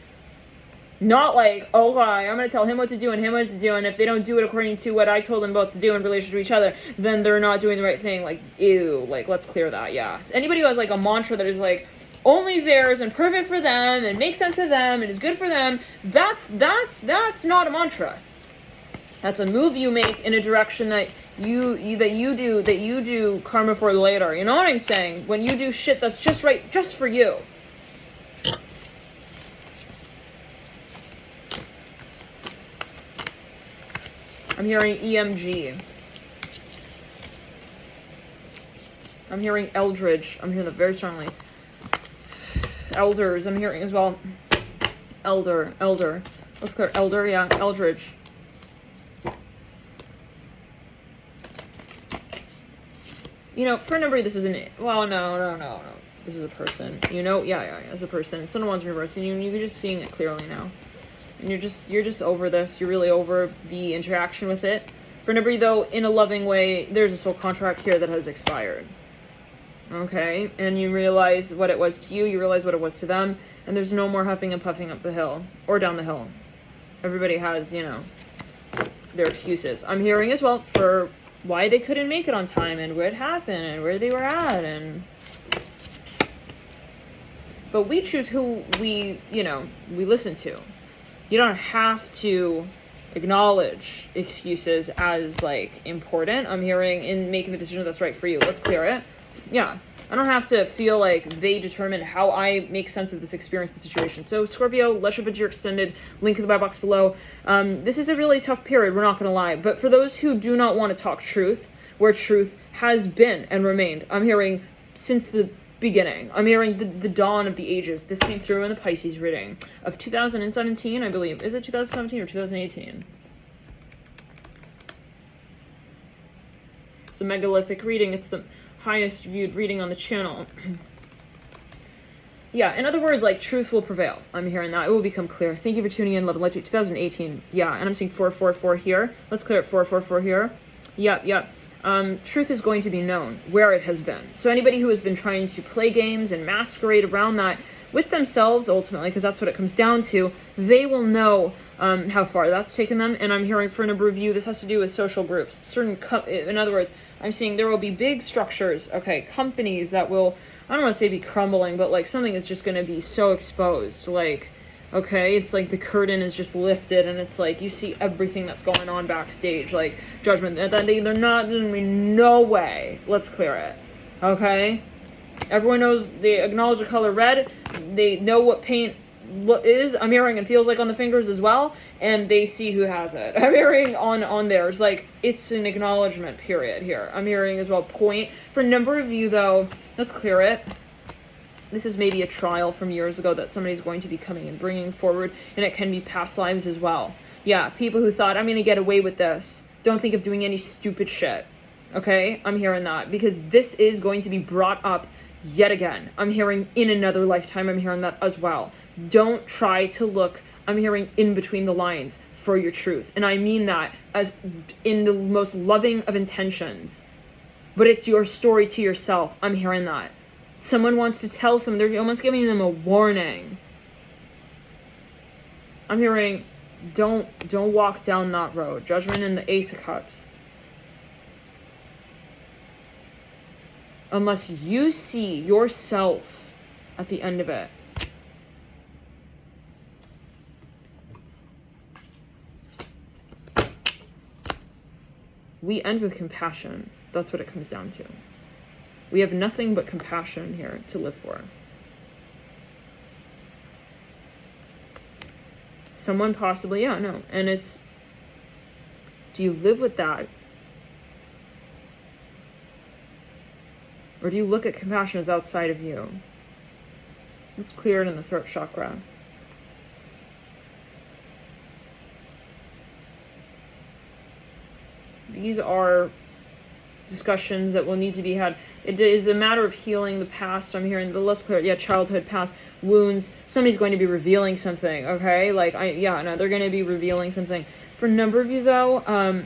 Not like, oh, I'm going to tell him what to do and him what to do, and if they don't do it according to what I told them both to do in relation to each other, then they're not doing the right thing. Like, ew. Like, let's clear that, yeah. Anybody who has, like, a mantra that is, like, only theirs and perfect for them and makes sense to them and is good for them, that's not a mantra. That's a move you make in a direction that that you do karma for later. You know what I'm saying? When you do shit that's just right, just for you. I'm hearing EMG. I'm hearing Eldridge. I'm hearing that very strongly. Elders, I'm hearing as well. Elder. Let's clear Elder, yeah, Eldridge. You know, for a number, this isn't, well, no. This is a person. You know, yeah, it's a person. It's someone's reverse, and you're just seeing it clearly now. And you're just over this. You're really over the interaction with it. For a number, though, in a loving way, there's a soul contract here that has expired. Okay? And you realize what it was to you, you realize what it was to them, and there's no more huffing and puffing up the hill, or down the hill. Everybody has, you know, their excuses. I'm hearing as well for why they couldn't make it on time, and where it happened, and where they were at, and... But we choose who we listen to. You don't have to acknowledge excuses as, like, important. I'm hearing in making the decision that's right for you. Let's clear it. Yeah. I don't have to feel like they determine how I make sense of this experience and situation. So, Scorpio, let's jump into your extended link in the bio box below. This is a really tough period, we're not going to lie. But for those who do not want to talk truth, where truth has been and remained, I'm hearing since the beginning. I'm hearing the dawn of the ages. This came through in the Pisces reading of 2017, I believe. Is it 2017 or 2018? It's a megalithic reading. It's the highest viewed reading on the channel. Yeah, in other words, like, truth will prevail. I'm hearing that. It will become clear. Thank you for tuning in. Love and light to 2018. Yeah, and I'm seeing 444 here. Let's clear it. 444 here. Yep. Truth is going to be known where it has been. So anybody who has been trying to play games and masquerade around that with themselves, ultimately, because that's what it comes down to, they will know how far that's taken them. And I'm hearing for a number of you, this has to do with social groups. In other words, I'm seeing there will be big structures, okay, companies that will, I don't want to say be crumbling, but like something is just going to be so exposed, like, okay, it's like the curtain is just lifted and it's like you see everything that's going on backstage, like judgment, they're not, there's no way, let's clear it, okay? Everyone knows, they acknowledge the color red, they know what paint is, I'm hearing, and feels like on the fingers as well, and they see who has it. I'm hearing on theirs, like, it's an acknowledgement period here. I'm hearing as well point. For a number of you, though, let's clear it. This is maybe a trial from years ago that somebody's going to be coming and bringing forward, and it can be past lives as well. Yeah, people who thought, I'm going to get away with this. Don't think of doing any stupid shit. Okay? I'm hearing that, because this is going to be brought up yet again. I'm hearing in another lifetime. I'm hearing that as well. Don't try to look, I'm hearing in between the lines for your truth. And I mean that as in the most loving of intentions. But it's your story to yourself. I'm hearing that. Someone wants to tell someone, they're almost giving them a warning. I'm hearing, don't walk down that road. Judgment and the Ace of Cups. Unless you see yourself at the end of it. We end with compassion. That's what it comes down to. We have nothing but compassion here to live for. Someone possibly, yeah, no. And it's, do you live with that? Or do you look at compassion as outside of you? Let's clear it in the throat chakra. These are discussions that will need to be had. It is a matter of healing the past. I'm hearing the let's clear it. Yeah, childhood, past, wounds. Somebody's going to be revealing something, okay? Like, they're going to be revealing something. For a number of you, though,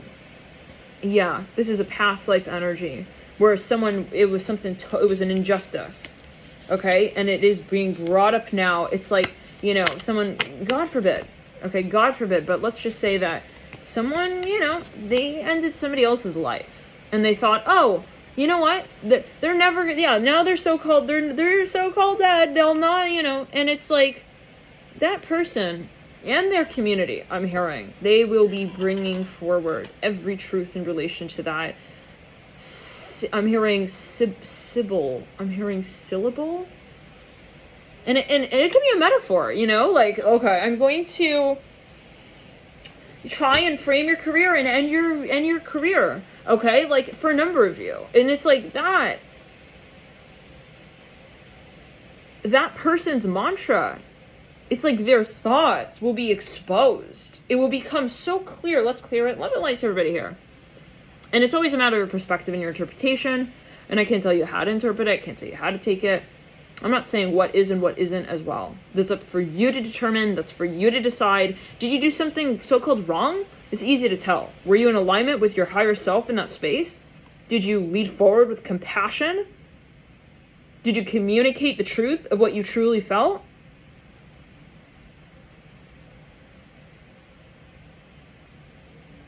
this is a past life energy. Where it was an injustice, okay? And it is being brought up now. It's like, someone, God forbid, but let's just say that someone, they ended somebody else's life. And they thought, oh, you know what? They're never, now they're so-called dead, they'll not, and it's like, that person and their community, I'm hearing. They will be bringing forward every truth in relation to that. I'm hearing syllable. I'm hearing syllable. And it can be a metaphor, you know? Like, okay, I'm going to try and frame your career and end your career, okay? Like, for a number of you. And it's like that person's mantra, it's like their thoughts will be exposed. It will become so clear. Let's clear it. Love and light to everybody here. And it's always a matter of perspective and your interpretation. And I can't tell you how to interpret it. I can't tell you how to take it. I'm not saying what is and what isn't as well. That's up for you to determine. That's for you to decide. Did you do something so-called wrong? It's easy to tell. Were you in alignment with your higher self in that space? Did you lead forward with compassion? Did you communicate the truth of what you truly felt?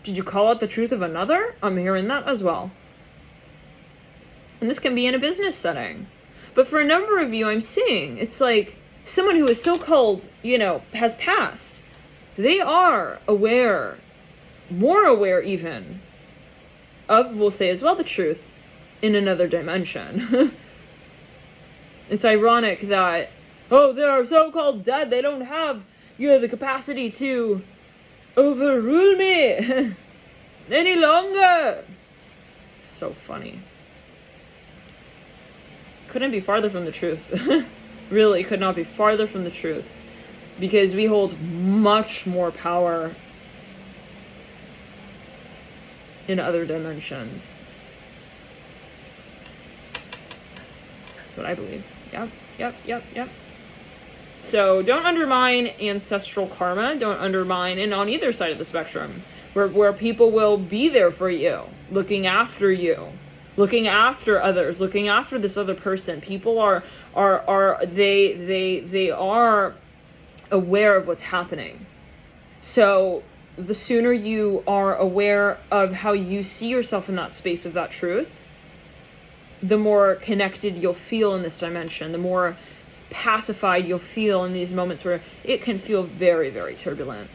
Did you call out the truth of another? I'm hearing that as well. And this can be in a business setting. But for a number of you, I'm seeing it's like someone who is so-called, you know, has passed. They are aware, more aware even, of, we'll say as well, the truth in another dimension. It's ironic that, oh, they're so-called dead. They don't have, you know, the capacity to overrule me any longer. So funny. Couldn't be farther from the truth. Really could not be farther from the truth, because we hold much more power in other dimensions. That's what I believe. Yep. So don't undermine ancestral karma. Don't undermine, and on either side of the spectrum, where people will be there for you, looking after you, looking after others, looking after this other person. People are aware of what's happening. So the sooner you are aware of how you see yourself in that space of that truth, the more connected you'll feel in this dimension, the more pacified you'll feel in these moments where it can feel very, very turbulent.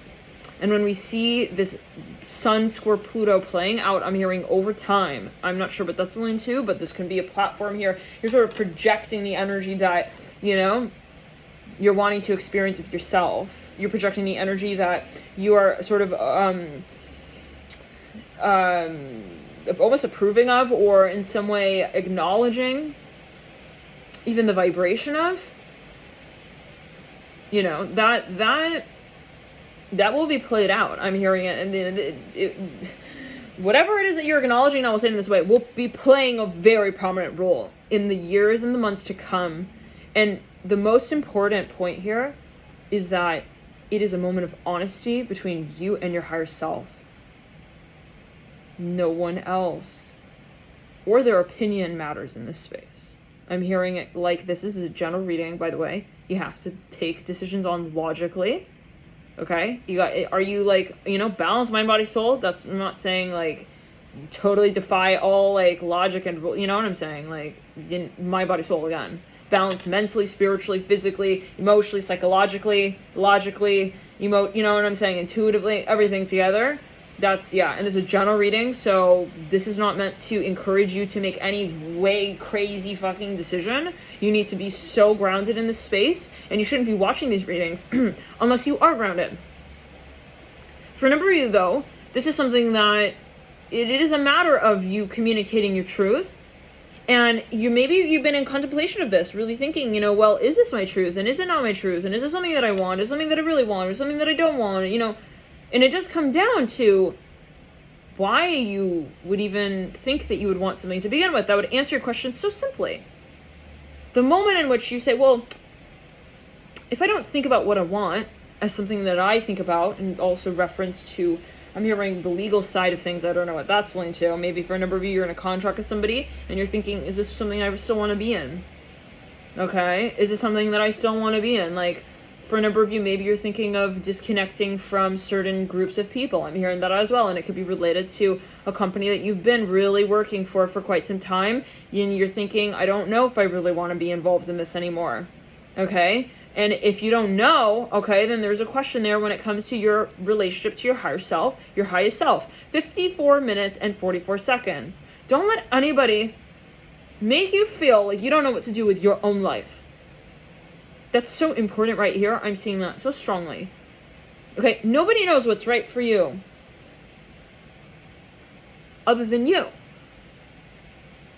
And when we see this Sun square Pluto playing out, I'm hearing over time, I'm not sure what that's leading to, but this can be a platform here. You're sort of projecting the energy that, you know, you're wanting to experience with yourself. You're projecting the energy that you are sort of almost approving of, or in some way acknowledging even the vibration of. You know, that will be played out. I'm hearing it, and whatever it is that you're acknowledging, I will say it in this way, will be playing a very prominent role in the years and the months to come. And the most important point here is that it is a moment of honesty between you and your higher self. No one else or their opinion matters in this space. I'm hearing it like this. This is a general reading, by the way. You have to take decisions on logically. Okay? Are you like, you know, balance mind, body, soul? That's, I'm not saying like totally defy all like logic and, you know what I'm saying? Like mind, body, soul again. Balance mentally, spiritually, physically, emotionally, psychologically, logically, you know what I'm saying? Intuitively, everything together. That's, yeah, and it's a general reading, so this is not meant to encourage you to make any way crazy fucking decision. You need to be so grounded in this space, and you shouldn't be watching these readings unless you are grounded. For a number of you, though, this is something that it is a matter of you communicating your truth, and maybe you've been in contemplation of this, really thinking, you know, well, is this my truth, and is it not my truth, and is this something that I want, is it something that I really want, or something that I don't want, you know. And it does come down to why you would even think that you would want something to begin with. That would answer your question so simply. The moment in which you say, well, if I don't think about what I want as something that I think about, and also reference to, I'm hearing the legal side of things, I don't know what that's linked to. Maybe for a number of you, you're in a contract with somebody, and you're thinking, is this something I still want to be in? Okay? Is this something that I still want to be in? Like, for a number of you, maybe you're thinking of disconnecting from certain groups of people. I'm hearing that as well, and it could be related to a company that you've been really working for quite some time, and you're thinking, I don't know if I really want to be involved in this anymore. Okay? And if you don't know, okay, then there's a question there when it comes to your relationship to your higher self, your highest self. 54 minutes and 44 seconds. Don't let anybody make you feel like you don't know what to do with your own life. That's so important right here. I'm seeing that so strongly. Okay, nobody knows what's right for you other than you.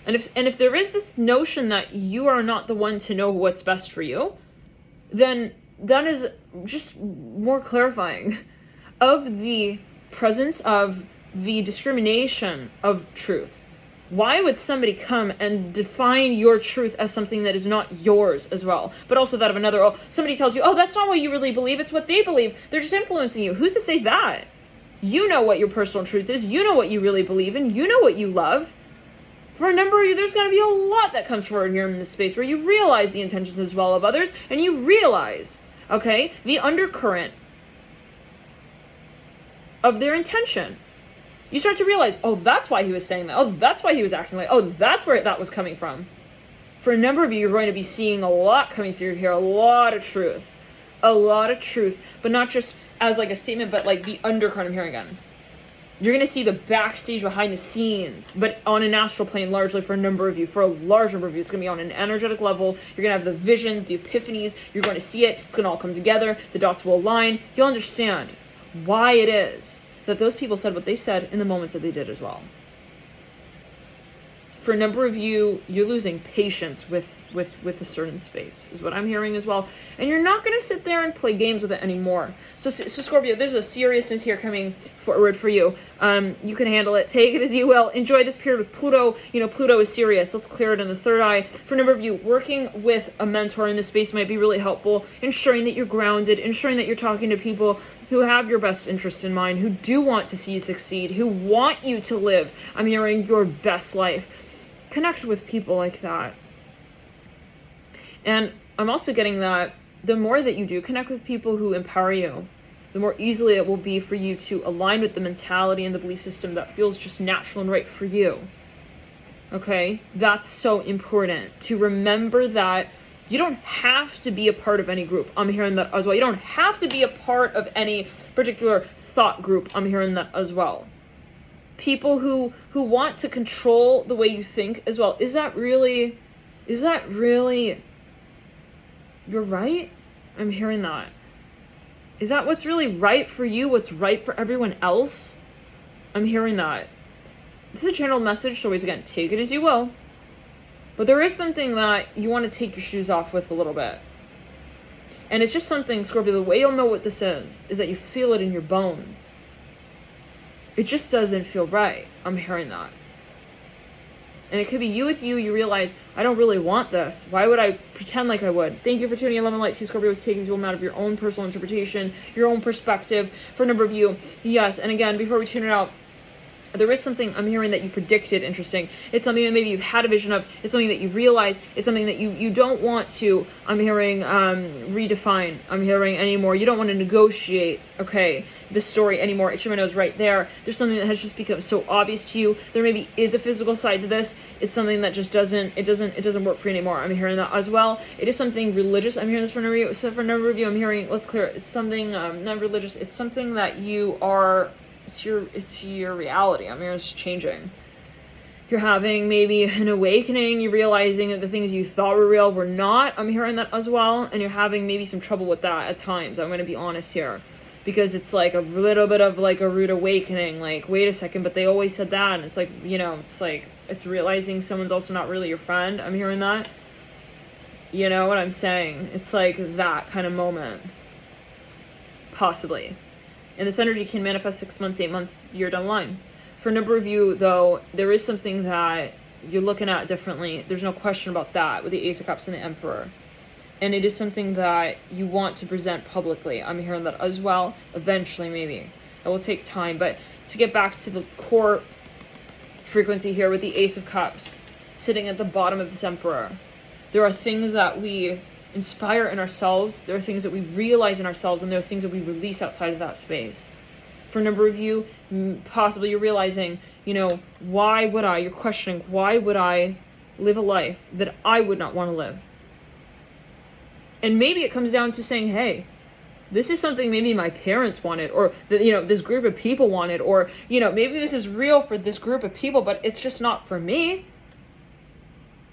And if there is this notion that you are not the one to know what's best for you, then that is just more clarifying of the presence of the discrimination of truth. Why would somebody come and define your truth as something that is not yours as well, but also that of another? Oh, somebody tells you, oh, that's not what you really believe, it's what they believe. They're just influencing you. Who's to say that? You know what your personal truth is. You know what you really believe in. You know what you love. For a number of you, there's going to be a lot that comes forward here in this space where you realize the intentions as well of others, and you realize, okay, the undercurrent of their intention. You start to realize, oh, that's why he was saying that. Oh, that's why he was acting like, oh, that's where that was coming from. For a number of you, you're going to be seeing a lot coming through here, a lot of truth, but not just as like a statement, but like the undercurrent I'm hearing again. You're going to see the backstage behind the scenes, but on an astral plane largely for a number of you. For a large number of you, it's going to be on an energetic level. You're going to have the visions, the epiphanies. You're going to see it. It's going to all come together. The dots will align. You'll understand why it is that those people said what they said in the moments that they did as well. For a number of you, you're losing patience with a certain space, is what I'm hearing as well. And you're not going to sit there and play games with it anymore. So Scorpio, there's a seriousness here coming forward for you. You can handle it. Take it as you will. Enjoy this period with Pluto. You know, Pluto is serious. Let's clear it in the third eye. For a number of you, working with a mentor in this space might be really helpful. Ensuring that you're grounded. Ensuring that you're talking to people who have your best interests in mind, who do want to see you succeed, who want you to live, I'm hearing, your best life. Connect with people like that. And I'm also getting that the more that you do connect with people who empower you, the more easily it will be for you to align with the mentality and the belief system that feels just natural and right for you. Okay? That's so important to remember that you don't have to be a part of any group. I'm hearing that as well. You don't have to be a part of any particular thought group. I'm hearing that as well. People who want to control the way you think as well. Is that really you're right? I'm hearing that. Is that what's really right for you? What's right for everyone else? I'm hearing that. This is a channeled message, so always again, take it as you will. But there is something that you want to take your shoes off with a little bit. And it's just something, Scorpio, the way you'll know what this is that you feel it in your bones. It just doesn't feel right. I'm hearing that. And it could be you with you realize, I don't really want this. Why would I pretend like I would? Thank you for tuning in. Love and light to Scorpios. Take as you will out of your own personal interpretation, your own perspective. For a number of you, yes. And again, before we tune it out, there is something I'm hearing that you predicted interesting. It's something that maybe you've had a vision of. It's something that you realize. It's something that you don't want to, I'm hearing, redefine. I'm hearing anymore. You don't want to negotiate, okay, the story anymore. Ishimano is right there. There's something that has just become so obvious to you. There maybe is a physical side to this. It's something that just doesn't work for you anymore. I'm hearing that as well. It is something religious. I'm hearing this for a number of you. So for a number of you, I'm hearing, let's clear it. It's something, not religious. It's something that you are, it's your reality. I mean, it's changing. You're having maybe an awakening. You're realizing that the things you thought were real were not. I'm hearing that as well. And you're having maybe some trouble with that at times. I'm going to be honest here. Because it's like a little bit of like a rude awakening. Like, wait a second, but they always said that. And it's like, you know, it's like, it's realizing someone's also not really your friend. I'm hearing that. You know what I'm saying? It's like that kind of moment. Possibly. And this energy can manifest 6 months, 8 months, year down the line. For a number of you, though, there is something that you're looking at differently. There's no question about that with the Ace of Cups and the Emperor. And it is something that you want to present publicly. I'm hearing that as well. Eventually, maybe. It will take time. But to get back to the core frequency here with the Ace of Cups sitting at the bottom of this Emperor, there are things that we inspire in ourselves, there are things that we realize in ourselves, and there are things that we release outside of that space. For a number of you, possibly you're realizing, you know, you're questioning, why would I live a life that I would not want to live? And maybe it comes down to saying, hey, this is something maybe my parents wanted, or this group of people wanted, or maybe this is real for this group of people, but it's just not for me.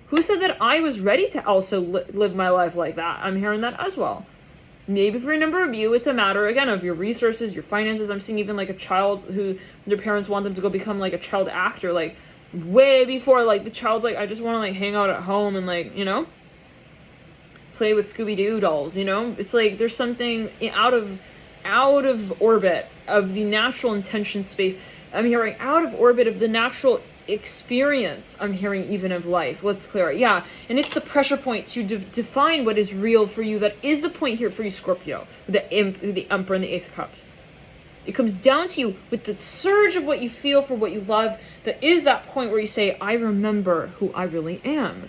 Who said that I was ready to also live my life like that? I'm hearing that as well. Maybe for a number of you, it's a matter, again, of your resources, your finances. I'm seeing even like a child who their parents want them to go become like a child actor, like way before like the child's like, I just want to like hang out at home and like, play with Scooby-Doo dolls, It's like there's something out of orbit of the natural intention space. I'm hearing out of orbit of the natural experience. I'm hearing even of life. Let's clear it. Yeah, and it's the pressure point to define what is real for you. That is the point here for you, Scorpio, the Emperor and the Ace of Cups. It comes down to you with the surge of what you feel for what you love. That is that point where you say, I remember who I really am.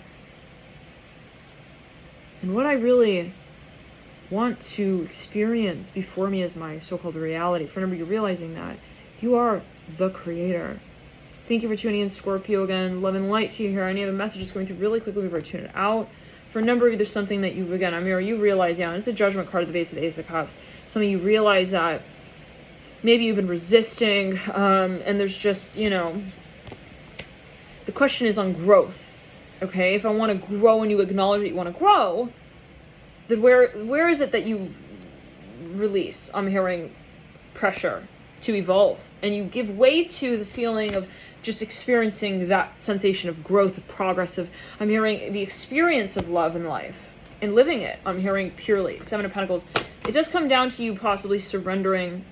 And what I really want to experience before me as my so-called reality. For a number of you realizing that you are the creator. Thank you for tuning in, Scorpio, again. Love and light to you here. Any other messages going through really quickly before I tune it out. For a number of you, there's something that you, again, you realize, and it's a judgment card at the base of the Ace of Cups. Something you realize that maybe you've been resisting, and there's just, the question is on growth. Okay, if I want to grow and you acknowledge that you want to grow, then where is it that you release? I'm hearing pressure to evolve, and you give way to the feeling of just experiencing that sensation of growth, of progress, I'm hearing the experience of love and life and living it. I'm hearing purely. Seven of Pentacles. It does come down to you possibly surrendering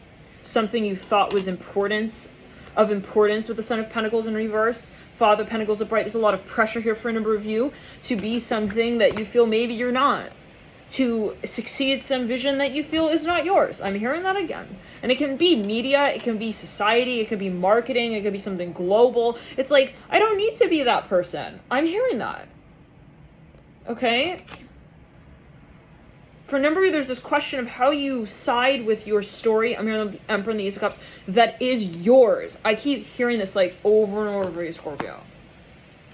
something you thought was importance with the Son of Pentacles in reverse. Father of Pentacles upright. There's a lot of pressure here for a number of you to be something that you feel maybe you're not. To succeed some vision that you feel is not yours. I'm hearing that again. And it can be media, it can be society, it can be marketing, it can be something global. It's like, I don't need to be that person. I'm hearing that. Okay? For a number of you, there's this question of how you side with your story. I'm hearing the Emperor and the Ace of Cups. That is yours. I keep hearing this like over and over for you, Scorpio.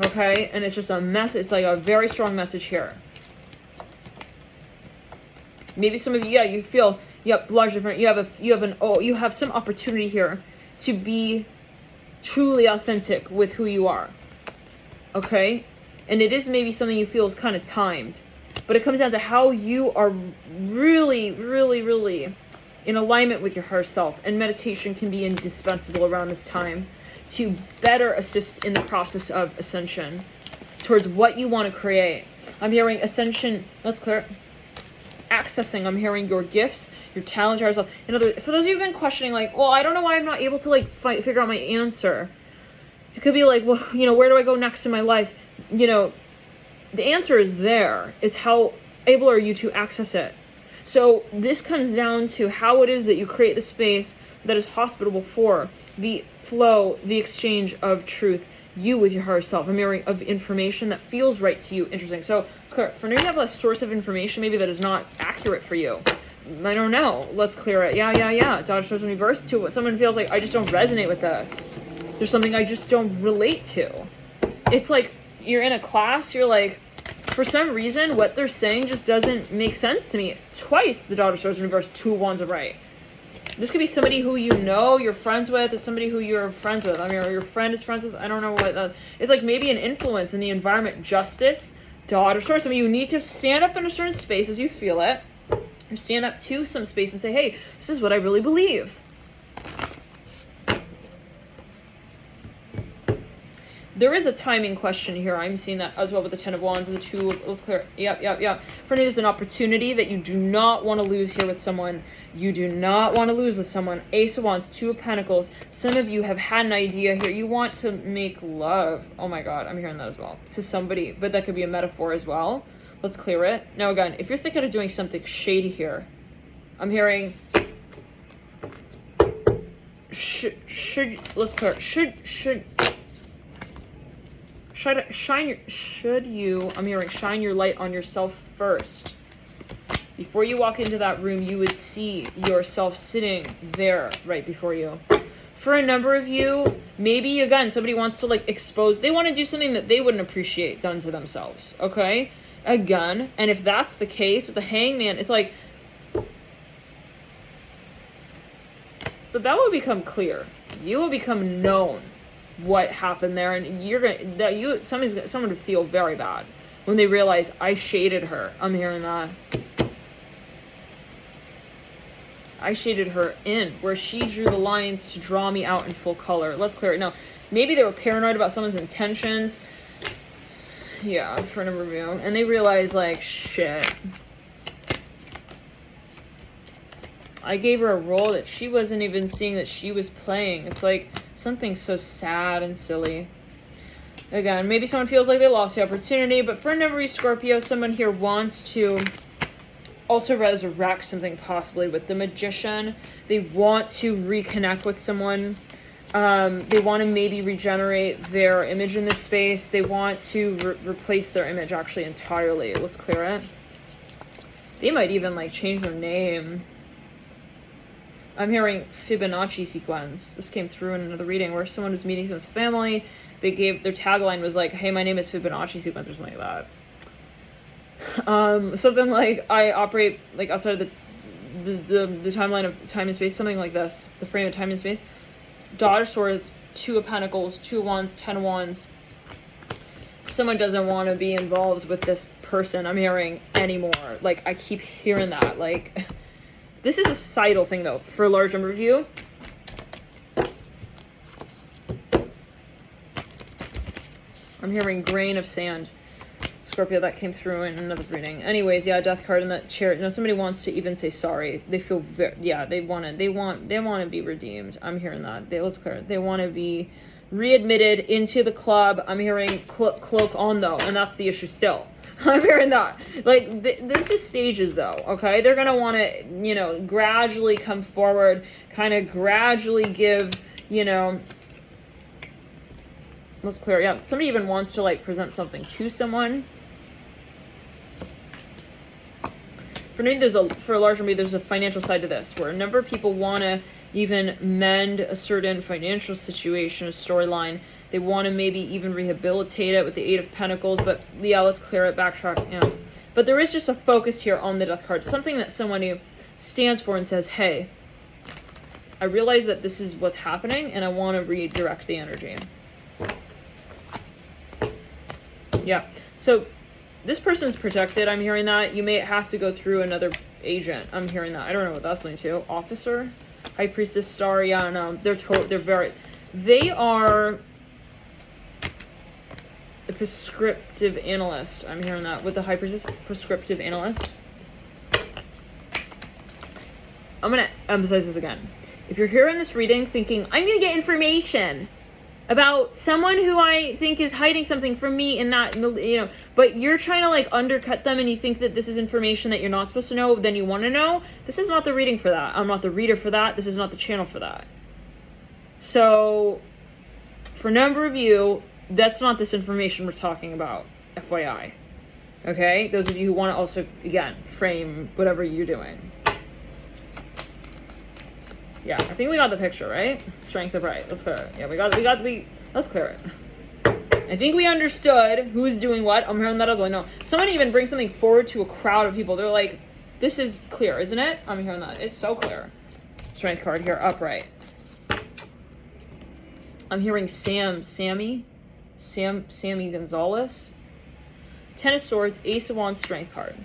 Okay? And it's just a message. It's like a very strong message here. Maybe some of you, you feel, large different. You have some opportunity here to be truly authentic with who you are. Okay? And it is maybe something you feel is kind of timed. But it comes down to how you are really, really, really in alignment with your higher self. And meditation can be indispensable around this time to better assist in the process of ascension towards what you want to create. I'm hearing ascension. Let's clear it. Accessing. I'm hearing your gifts, your talent, your higher self. In other words, for those of you who've been questioning, like, well, I don't know why I'm not able to figure out my answer. It could be like, well, where do I go next in my life? The answer is there. It's how able are you to access it. So this comes down to how it is that you create the space that is hospitable for the flow, the exchange of truth, you with your higher self. I'm hearing of information that feels right to you. Interesting. So let's clear it. For now, you have a source of information maybe that is not accurate for you. I don't know. Let's clear it. Yeah. Dodge shows in reverse to what someone feels like, I just don't resonate with this. There's something I just don't relate to. It's like you're in a class, you're like, for some reason, what they're saying just doesn't make sense to me. Twice, the Daughter of Swords in reverse, 2 wands of right. This could be somebody who you're friends with, or somebody who you're friends with. I mean, or your friend is friends with. I don't know what. It's like maybe an influence in the environment. Justice, Daughter of Swords. I mean, you need to stand up in a certain space as you feel it. Or stand up to some space and say, hey, this is what I really believe. There is a timing question here. I'm seeing that as well with the 10 of Wands and the 2 of... Let's clear. Yep. For me, there's an opportunity that you do not want to lose here with someone. You do not want to lose with someone. Ace of Wands, 2 of Pentacles. Some of you have had an idea here. You want to make love. Oh my God, I'm hearing that as well. To somebody, but that could be a metaphor as well. Let's clear it. Now again, if you're thinking of doing something shady here, I'm hearing... Let's clear it. I'm hearing shine your light on yourself first. Before you walk into that room, you would see yourself sitting there right before you. For a number of you, maybe again, somebody wants to expose, they want to do something that they wouldn't appreciate done to themselves, okay? again. And if that's the case with the Hangman, it's like, but that will become clear. You will become known what happened there, and you're gonna someone would feel very bad when they realize I shaded her. I'm hearing that. I shaded her in where she drew the lines to draw me out in full color. Let's clear it. No, maybe they were paranoid about someone's intentions. Yeah, for a number of you, and they realized like shit. I gave her a role that she wasn't even seeing that she was playing. It's like something so sad and silly. Again, maybe someone feels like they lost the opportunity, but for a number of Scorpio, someone here wants to also resurrect something, possibly with the Magician. They want to reconnect with someone. They want to maybe regenerate their image in this space. They want to replace their image actually entirely. Let's clear it. They might even like change their name. I'm hearing Fibonacci sequence. This came through in another reading where someone was meeting someone's family. They gave, their tagline was like, hey, my name is Fibonacci sequence, or something like that. Something like, I operate like outside of the timeline of time and space, something like this. The frame of time and space. Daughter Swords, 2 of Pentacles, 2 of Wands, 10 of Wands. Someone doesn't want to be involved with this person, I'm hearing, anymore. Like, I keep hearing that, like... This is a societal thing, though, for a large number of you. I'm hearing grain of sand. Scorpio, that came through in another reading. Anyways, yeah, death card in that chair. You know, somebody wants to even say sorry. They feel they want to be redeemed. I'm hearing that. Let's clear it. They want to be readmitted into the club. I'm hearing cloak on, though, and that's the issue still. I'm hearing that. Like, this is stages, though, okay? They're going to want to, you know, gradually come forward, kind of gradually give, you know... Let's clear it. Yeah, somebody even wants to, like, present something to someone. For me, for a large number, there's a financial side to this, where a number of people want to even mend a certain financial situation, a storyline. They want to maybe even rehabilitate it with the 8 of Pentacles, but yeah, let's clear it, backtrack, yeah. But there is just a focus here on the death card, something that someone who stands for and says, hey, I realize that this is what's happening, and I want to redirect the energy. Yeah, so this person is protected, I'm hearing that. You may have to go through another agent, I'm hearing that. I don't know what that's linked to. Officer? High Priestess, Star, yeah, no, they are a prescriptive analyst. I'm hearing that with the High Priestess, prescriptive analyst. I'm going to emphasize this again. If you're here in this reading thinking, I'm going to get information about someone who I think is hiding something from me and not, you know, but you're trying to like undercut them and you think that this is information that you're not supposed to know, then you want to know, this is not the reading for that. I'm not the reader for that. This is not the channel for that. So for a number of you, that's not this information we're talking about, FYI. Okay? Those of you who want to also, again, frame whatever you're doing. Yeah, I think we got the picture, right? Strength of right. Let's clear it. Yeah, let's clear it. I think we understood who's doing what. I'm hearing that as well. No, someone even brings something forward to a crowd of people. They're like, this is clear, isn't it? I'm hearing that. It's so clear. Strength card here, upright. I'm hearing Sammy Gonzalez. 10 of Swords, Ace of Wands, Strength card.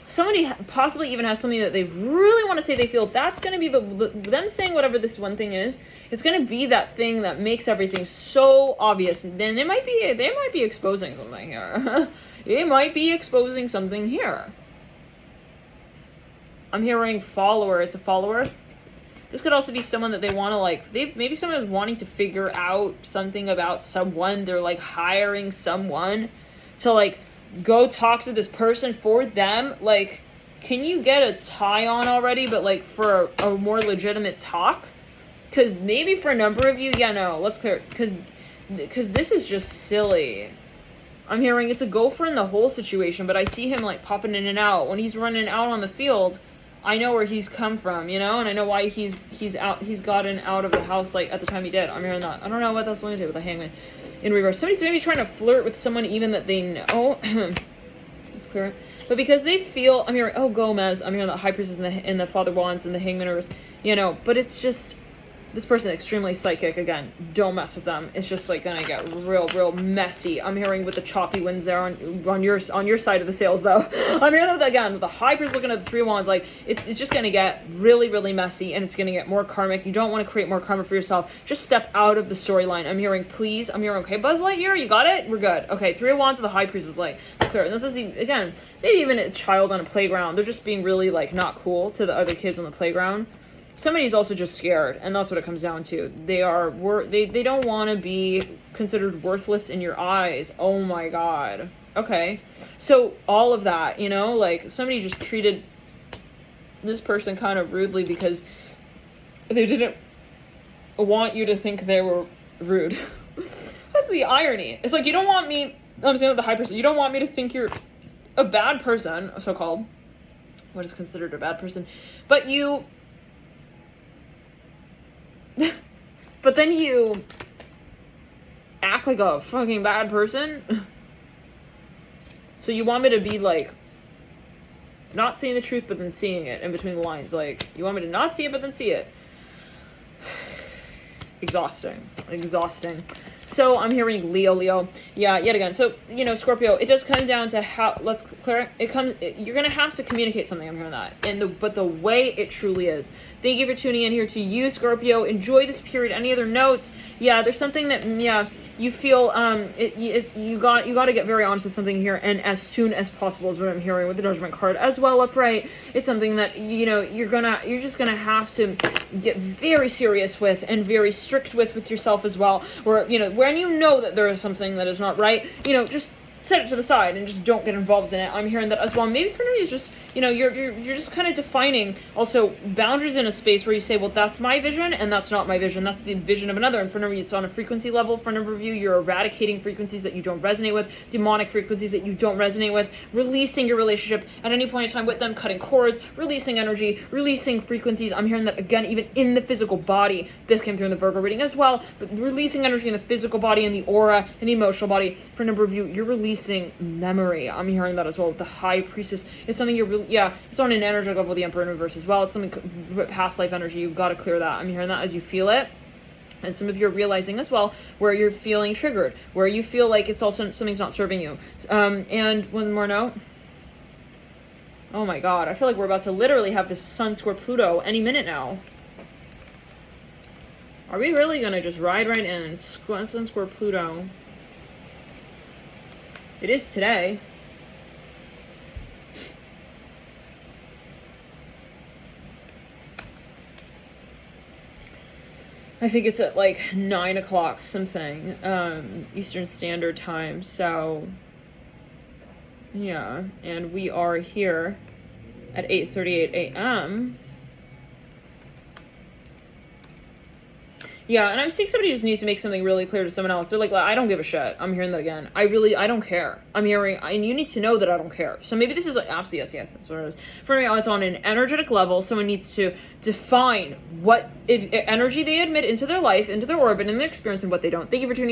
Somebody possibly even has something that they really want to say they feel. That's going to be them saying whatever this one thing is. It's going to be that thing that makes everything so obvious. Then they might be exposing something here. It might be exposing something here. I'm hearing follower. It's a follower. This could also be someone that they want to like. Maybe someone is wanting to figure out something about someone. They're like hiring someone to like go talk to this person for them. Like, can you get a tie on already, but like for a more legitimate talk? Because maybe for a number of you, yeah, no, let's clear it. Because this is just silly. I'm hearing it's a gopher in the whole situation, but I see him like popping in and out. When he's running out on the field, I know where he's come from, you know, and I know why he's gotten out of the house, like, at the time he did. I'm hearing that. I don't know what that's going to do with the Hangman in reverse. Somebody's maybe trying to flirt with someone even that they know. Let's clear it. But because they feel, I'm hearing, oh, Gomez, I'm hearing the High Priestess and the Father Wands and the Hangman reverse, you know, but it's just, this person extremely psychic. Again, don't mess with them. It's just like gonna get real messy. I'm hearing with the choppy winds there on your side of the sails though. I'm hearing that again with the High Priest looking at the Three of Wands. Like it's just gonna get really messy, and it's gonna get more karmic. You don't want to create more karma for yourself. Just step out of the storyline. I'm hearing please. I'm hearing okay, Buzz Lightyear, you got it. We're good. Okay, Three of Wands with the High Priest is like clear. And this is again maybe even a child on a playground. They're just being really like not cool to the other kids on the playground. Somebody's also just scared, and that's what it comes down to. They don't want to be considered worthless in your eyes. Oh my god. Okay. So all of that, you know, like somebody just treated this person kind of rudely because they didn't want you to think they were rude. That's the irony. It's like, you don't want me, I'm saying the High Priest, you don't want me to think you're a bad person, so-called, what is considered a bad person, but you but then you act like a fucking bad person. So you want me to be like not seeing the truth but then seeing it in between the lines. Like you want me to not see it but then see it. Exhausting. So I'm hearing Leo. Yeah, yet again. So, you know, Scorpio, it does come down to how, let's clear it. You're going to have to communicate something. I'm hearing that. But the way it truly is. Thank you for tuning in here to you, Scorpio. Enjoy this period. Any other notes? Yeah, there's something that, you feel, you got to get very honest with something here, and as soon as possible is what I'm hearing with the Judgment card as well upright. It's something that, you know, you're just gonna have to get very serious with and very strict with yourself as well, or, you know, when you know that there is something that is not right, you know, just set it to the side and just don't get involved in it. I'm hearing that as well. Maybe for me, it's just, you know, you're just kind of defining also boundaries in a space where you say, well, that's my vision and that's not my vision. That's the vision of another. And for a number of you, it's on a frequency level. For a number of you, you're eradicating frequencies that you don't resonate with, demonic frequencies that you don't resonate with, releasing your relationship at any point in time with them, cutting cords, releasing energy, releasing frequencies. I'm hearing that again, even in the physical body. This came through in the Virgo reading as well, but releasing energy in the physical body and the aura and the emotional body. For a number of you, you're releasing memory. I'm hearing that as well. The High Priestess is something you're really, it's on an energetic level, the Emperor in reverse as well. It's something past life energy. You've got to clear that. I'm hearing that as you feel it. And some of you are realizing as well where you're feeling triggered, where you feel like it's also something's not serving you. And one more note. Oh my god, I feel like we're about to literally have this Sun square Pluto any minute now. Are we really gonna just ride right in? Sun square Pluto. It is today. I think it's at like 9 o'clock something, Eastern Standard Time. So, yeah, and we are here at 8:38 a.m. Yeah, and I'm seeing somebody just needs to make something really clear to someone else. They're like, well, I don't give a shit. I'm hearing that again. I don't care. I'm hearing, and you need to know that I don't care. So maybe this is like, absolutely, yes, that's what it is. For me, it's on an energetic level. Someone needs to define what energy they admit into their life, into their orbit, and their experience, and what they don't. Thank you for tuning in.